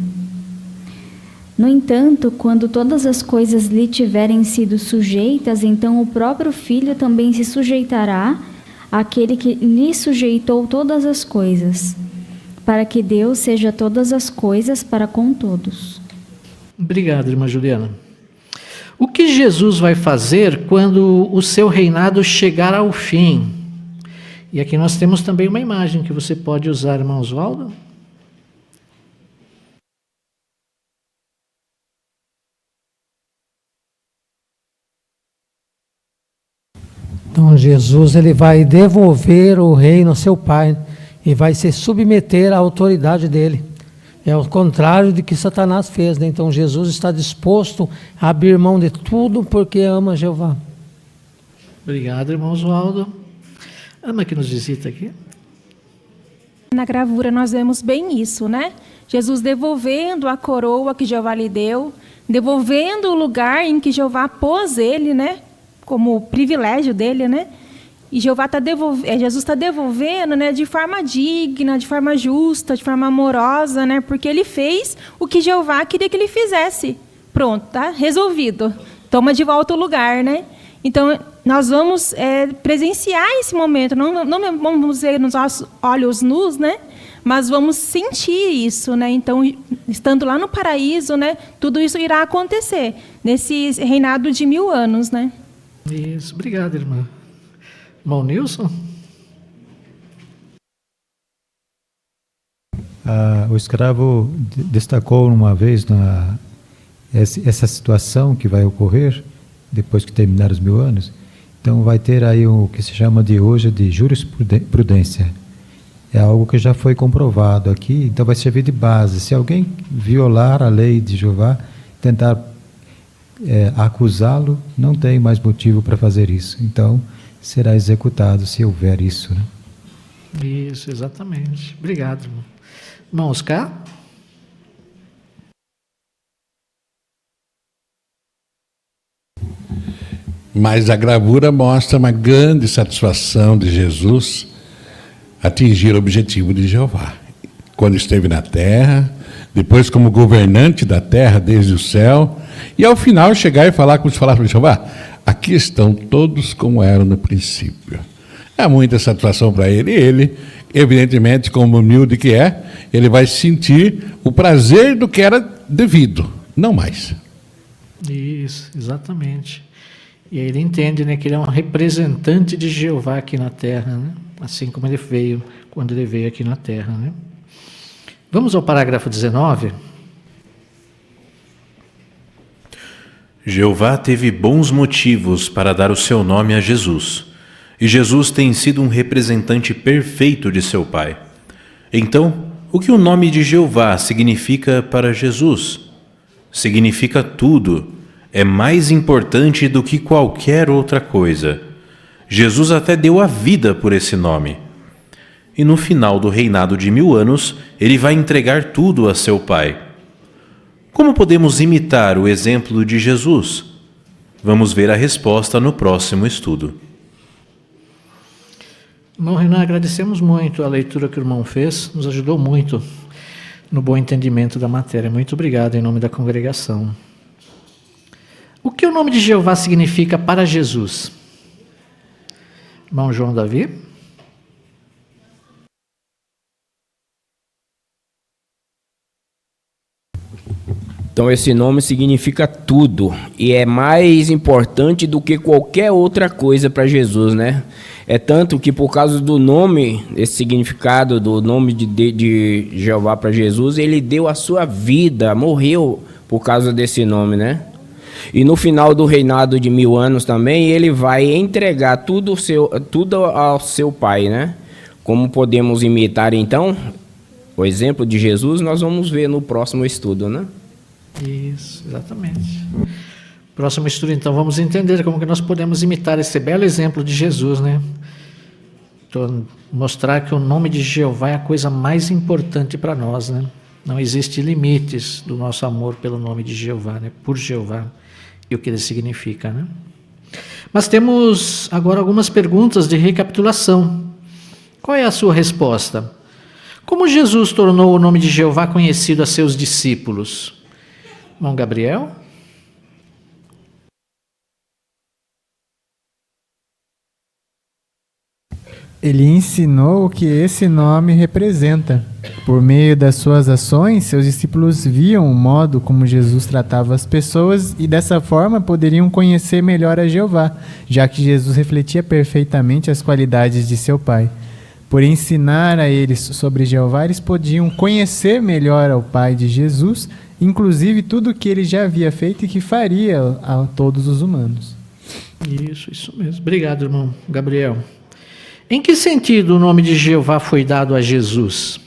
No entanto, quando todas as coisas lhe tiverem sido sujeitas, então o próprio Filho também se sujeitará àquele que lhe sujeitou todas as coisas, para que Deus seja todas as coisas para com todos. Obrigado, irmã Juliana. O que Jesus vai fazer quando o seu reinado chegar ao fim? E aqui nós temos também uma imagem que você pode usar, irmão Oswaldo. Então Jesus ele vai devolver o reino ao seu Pai e vai se submeter à autoridade dele. É o contrário de que Satanás fez, né? Então Jesus está disposto a abrir mão de tudo porque ama Jeová. Obrigado, irmão Oswaldo. Ama que nos visita aqui. Na gravura nós vemos bem isso, né? Jesus devolvendo a coroa que Jeová lhe deu, devolvendo o lugar em que Jeová pôs ele, né? Como privilégio dele, né? E Jesus está devolvendo, né? De forma digna, de forma justa, de forma amorosa, né? Porque ele fez o que Jeová queria que ele fizesse. Pronto, tá? Resolvido. Toma de volta o lugar, né? Então, nós vamos presenciar esse momento. Não vamos ver nos nossos olhos nus, né? Mas vamos sentir isso, né? Então, estando lá no paraíso, né? Tudo isso irá acontecer nesse reinado de 1000 anos, né? Isso, obrigado, irmã. Irmão Nilson? O escravo destacou uma vez essa situação que vai ocorrer depois que terminar os 1000 anos. Então vai ter aí o que se chama de hoje de jurisprudência. É algo que já foi comprovado aqui, então vai servir de base. Se alguém violar a lei de Jeová, tentar acusá-lo, não tem mais motivo para fazer isso. Então, será executado se houver isso, né? Isso, exatamente. Obrigado, irmão. Irmão Oscar? Mas a gravura mostra uma grande satisfação de Jesus atingir o objetivo de Jeová. Quando esteve na terra, depois como governante da terra desde o céu, e ao final chegar e falar como se falava para Jeová, aqui estão todos como eram no princípio. É muita satisfação para ele, e ele, evidentemente, como humilde que é, ele vai sentir o prazer do que era devido, não mais. Isso, exatamente. E aí ele entende, né, que ele é um representante de Jeová aqui na terra, né? Assim como ele veio, quando ele veio aqui na terra, né? Vamos ao parágrafo 19. Jeová teve bons motivos para dar o seu nome a Jesus, e Jesus tem sido um representante perfeito de seu Pai. Então, O que o nome de Jeová significa para Jesus? Significa tudo. É mais importante do que qualquer outra coisa. Jesus até deu a vida por esse nome. E no final do reinado de 1000 anos, ele vai entregar tudo a seu Pai. Como podemos imitar o exemplo de Jesus? Vamos ver a resposta no próximo estudo. Irmão Renan, agradecemos muito a leitura que o irmão fez, nos ajudou muito no bom entendimento da matéria. Muito obrigado em nome da congregação. O que o nome de Jeová significa para Jesus? Irmão João Davi? Então esse nome significa tudo e é mais importante do que qualquer outra coisa para Jesus, né? É tanto que por causa do nome, esse significado do nome de Jeová para Jesus, ele deu a sua vida, morreu por causa desse nome, né? E no final do reinado de 1000 anos também, ele vai entregar tudo ao seu Pai, né? Como podemos imitar então o exemplo de Jesus, nós vamos ver no próximo estudo, né? Isso, exatamente. Próximo estudo, então, vamos entender como que nós podemos imitar esse belo exemplo de Jesus, né? Então, mostrar que o nome de Jeová é a coisa mais importante para nós, né? Não existe limites do nosso amor pelo nome de Jeová, né? Por Jeová e o que ele significa, né? Mas temos agora algumas perguntas de recapitulação. Qual é a sua resposta? Como Jesus tornou o nome de Jeová conhecido a seus discípulos? Irmão Gabriel? Ele ensinou o que esse nome representa. Por meio das suas ações, seus discípulos viam o modo como Jesus tratava as pessoas e dessa forma poderiam conhecer melhor a Jeová, já que Jesus refletia perfeitamente as qualidades de seu Pai. Por ensinar a eles sobre Jeová, eles podiam conhecer melhor ao Pai de Jesus, inclusive tudo o que ele já havia feito e que faria a todos os humanos. Isso mesmo. Obrigado, irmão Gabriel. Em que sentido o nome de Jeová foi dado a Jesus?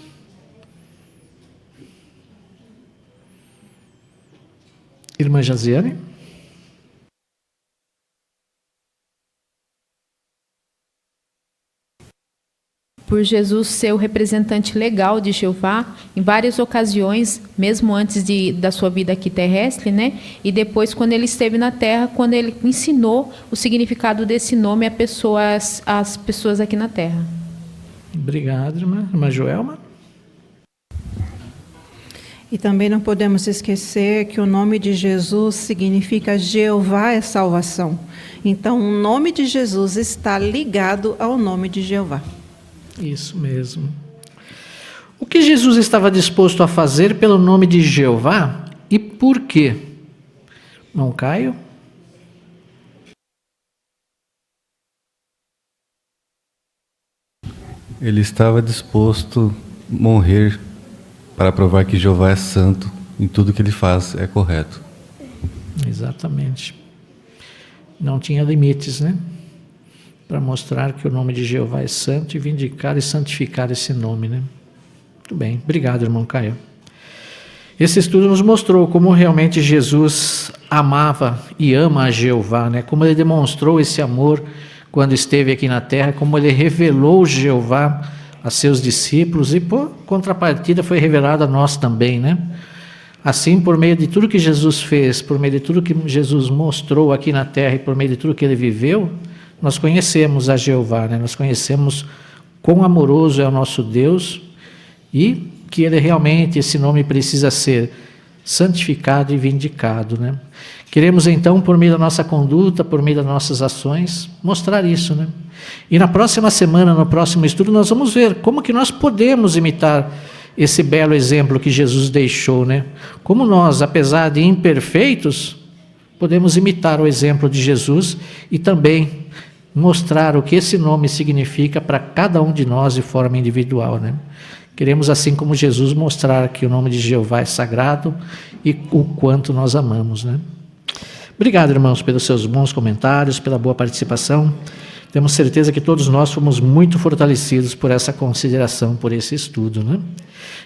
Irmã Jaziane? Por Jesus ser o representante legal de Jeová, em várias ocasiões, mesmo antes da sua vida aqui terrestre, né? E depois, quando ele esteve na Terra, quando ele ensinou o significado desse nome às pessoas aqui na Terra. Obrigado, irmã. Irmã Joelma? E também não podemos esquecer que o nome de Jesus significa Jeová é salvação. Então, o nome de Jesus está ligado ao nome de Jeová. Isso mesmo. O que Jesus estava disposto a fazer pelo nome de Jeová e por quê? Irmão Caio? Ele estava disposto a morrer para provar que Jeová é santo e tudo que ele faz é correto. Exatamente. Não tinha limites, né? Para mostrar que o nome de Jeová é santo e vindicar e santificar esse nome, né? Muito bem. Obrigado, irmão Caio. Esse estudo nos mostrou como realmente Jesus amava e ama a Jeová, né? Como ele demonstrou esse amor quando esteve aqui na terra, como ele revelou Jeová a seus discípulos e, por contrapartida, foi revelado a nós também, né? Assim, por meio de tudo que Jesus fez, por meio de tudo que Jesus mostrou aqui na terra e por meio de tudo que ele viveu, nós conhecemos a Jeová, né? Nós conhecemos quão amoroso é o nosso Deus e que ele realmente, esse nome precisa ser santificado e vindicado, né? Queremos então, por meio da nossa conduta, por meio das nossas ações, mostrar isso, né? E na próxima semana, no próximo estudo, nós vamos ver como que nós podemos imitar esse belo exemplo que Jesus deixou, né? Como nós, apesar de imperfeitos, podemos imitar o exemplo de Jesus e também mostrar o que esse nome significa para cada um de nós de forma individual, né? Queremos, assim como Jesus, mostrar que o nome de Jeová é sagrado e o quanto nós amamos, né? Obrigado, irmãos, pelos seus bons comentários, pela boa participação. Temos certeza que todos nós fomos muito fortalecidos por essa consideração, por esse estudo, né?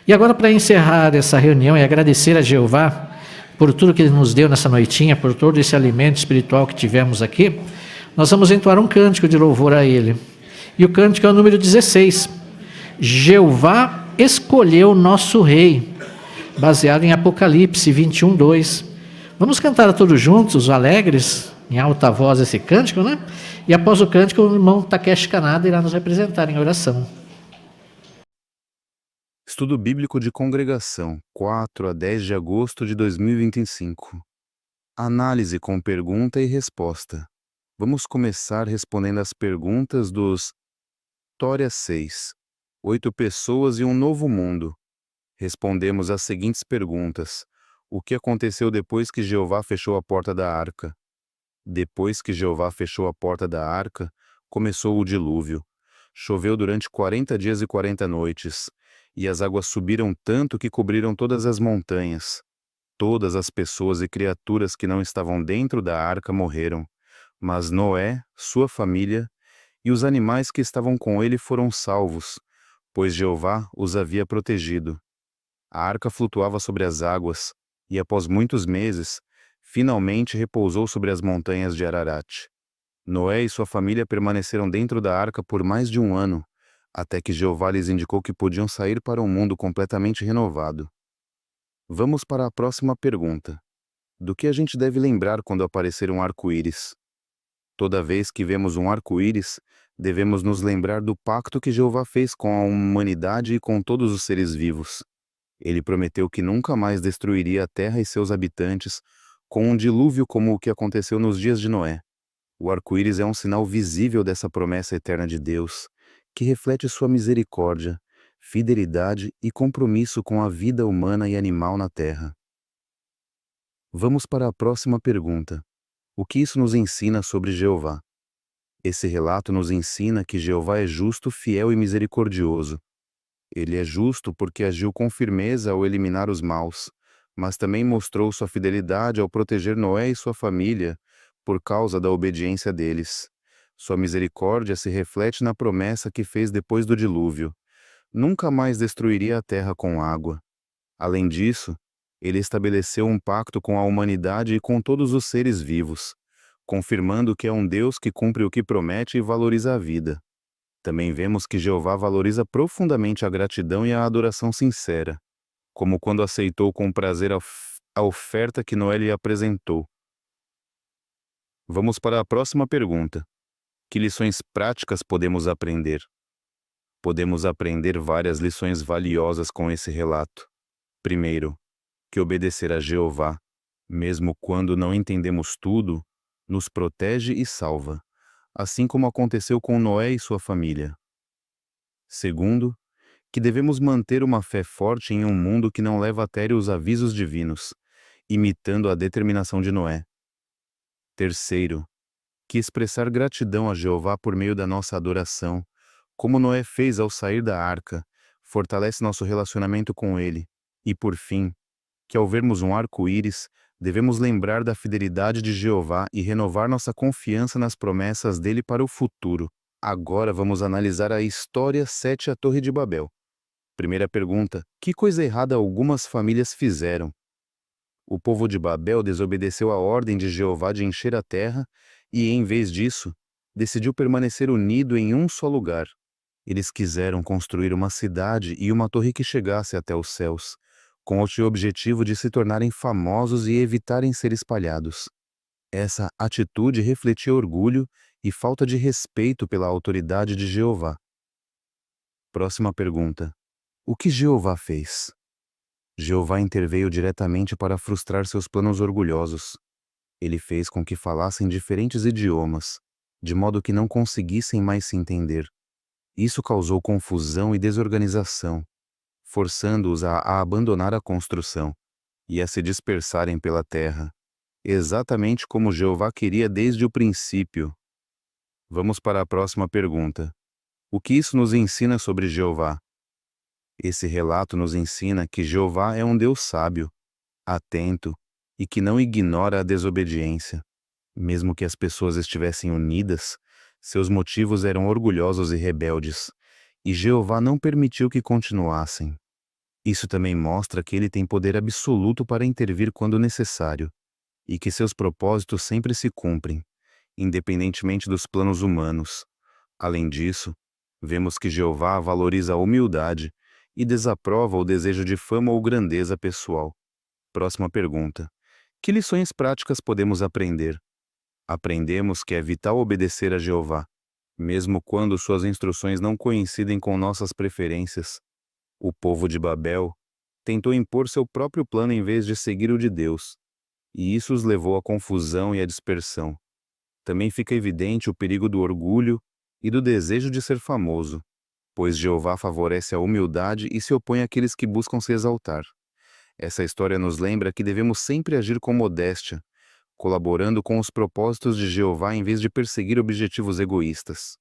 E agora, para encerrar essa reunião e agradecer a Jeová por tudo que Ele nos deu nessa noitinha, por todo esse alimento espiritual que tivemos aqui, nós vamos entoar um cântico de louvor a Ele. E o cântico é o número 16. Jeová escolheu nosso rei, baseado em Apocalipse 21, 2. Vamos cantar todos juntos, alegres, em alta voz esse cântico, né? E após o cântico, o irmão Takeshi Kanada irá nos representar em oração. Estudo Bíblico de Congregação, 4 a 10 de agosto de 2025. Análise com pergunta e resposta. Vamos começar respondendo as perguntas dos História 6. 8 pessoas e um novo mundo. Respondemos as seguintes perguntas. O que aconteceu depois que Jeová fechou a porta da arca? Depois que Jeová fechou a porta da arca, começou o dilúvio. Choveu durante 40 dias e 40 noites, e as águas subiram tanto que cobriram todas as montanhas. Todas as pessoas e criaturas que não estavam dentro da arca morreram, mas Noé, sua família e os animais que estavam com ele foram salvos, pois Jeová os havia protegido. A arca flutuava sobre as águas, e após muitos meses, finalmente repousou sobre as montanhas de Ararat. Noé e sua família permaneceram dentro da arca por mais de um ano, até que Jeová lhes indicou que podiam sair para um mundo completamente renovado. Vamos para a próxima pergunta. Do que a gente deve lembrar quando aparecer um arco-íris? Toda vez que vemos um arco-íris, devemos nos lembrar do pacto que Jeová fez com a humanidade e com todos os seres vivos. Ele prometeu que nunca mais destruiria a terra e seus habitantes com um dilúvio como o que aconteceu nos dias de Noé. O arco-íris é um sinal visível dessa promessa eterna de Deus, que reflete sua misericórdia, fidelidade e compromisso com a vida humana e animal na terra. Vamos para a próxima pergunta. O que isso nos ensina sobre Jeová? Esse relato nos ensina que Jeová é justo, fiel e misericordioso. Ele é justo porque agiu com firmeza ao eliminar os maus, mas também mostrou sua fidelidade ao proteger Noé e sua família por causa da obediência deles. Sua misericórdia se reflete na promessa que fez depois do dilúvio. Nunca mais destruiria a terra com água. Além disso, ele estabeleceu um pacto com a humanidade e com todos os seres vivos, confirmando que é um Deus que cumpre o que promete e valoriza a vida. Também vemos que Jeová valoriza profundamente a gratidão e a adoração sincera, como quando aceitou com prazer a oferta que Noé lhe apresentou. Vamos para a próxima pergunta. Que lições práticas podemos aprender? Podemos aprender várias lições valiosas com esse relato. Primeiro, que obedecer a Jeová, mesmo quando não entendemos tudo, nos protege e salva, assim como aconteceu com Noé e sua família. Segundo, que devemos manter uma fé forte em um mundo que não leva a sério os avisos divinos, imitando a determinação de Noé. Terceiro, que expressar gratidão a Jeová por meio da nossa adoração, como Noé fez ao sair da arca, fortalece nosso relacionamento com Ele. E por fim, que ao vermos um arco-íris, devemos lembrar da fidelidade de Jeová e renovar nossa confiança nas promessas dele para o futuro. Agora vamos analisar a História 7, a Torre de Babel. Primeira pergunta: que coisa errada algumas famílias fizeram? O povo de Babel desobedeceu a ordem de Jeová de encher a terra e, em vez disso, decidiu permanecer unido em um só lugar. Eles quiseram construir uma cidade e uma torre que chegasse até os céus, com o objetivo de se tornarem famosos e evitarem ser espalhados. Essa atitude refletia orgulho e falta de respeito pela autoridade de Jeová. Próxima pergunta: o que Jeová fez? Jeová interveio diretamente para frustrar seus planos orgulhosos. Ele fez com que falassem diferentes idiomas, de modo que não conseguissem mais se entender. Isso causou confusão e desorganização, forçando-os a abandonar a construção e a se dispersarem pela terra, exatamente como Jeová queria desde o princípio. Vamos para a próxima pergunta. O que isso nos ensina sobre Jeová? Esse relato nos ensina que Jeová é um Deus sábio, atento e que não ignora a desobediência. Mesmo que as pessoas estivessem unidas, Seus motivos eram orgulhosos e rebeldes, e Jeová não permitiu que continuassem. Isso também mostra que ele tem poder absoluto para intervir quando necessário, e que seus propósitos sempre se cumprem, independentemente dos planos humanos. Além disso, vemos que Jeová valoriza a humildade e desaprova o desejo de fama ou grandeza pessoal. Próxima pergunta. Que lições práticas podemos aprender? Aprendemos que é vital obedecer a Jeová, mesmo quando suas instruções não coincidem com nossas preferências. O povo de Babel tentou impor seu próprio plano em vez de seguir o de Deus, e isso os levou à confusão e à dispersão. Também fica evidente o perigo do orgulho e do desejo de ser famoso, pois Jeová favorece a humildade e se opõe àqueles que buscam se exaltar. Essa história nos lembra que devemos sempre agir com modéstia, colaborando com os propósitos de Jeová em vez de perseguir objetivos egoístas.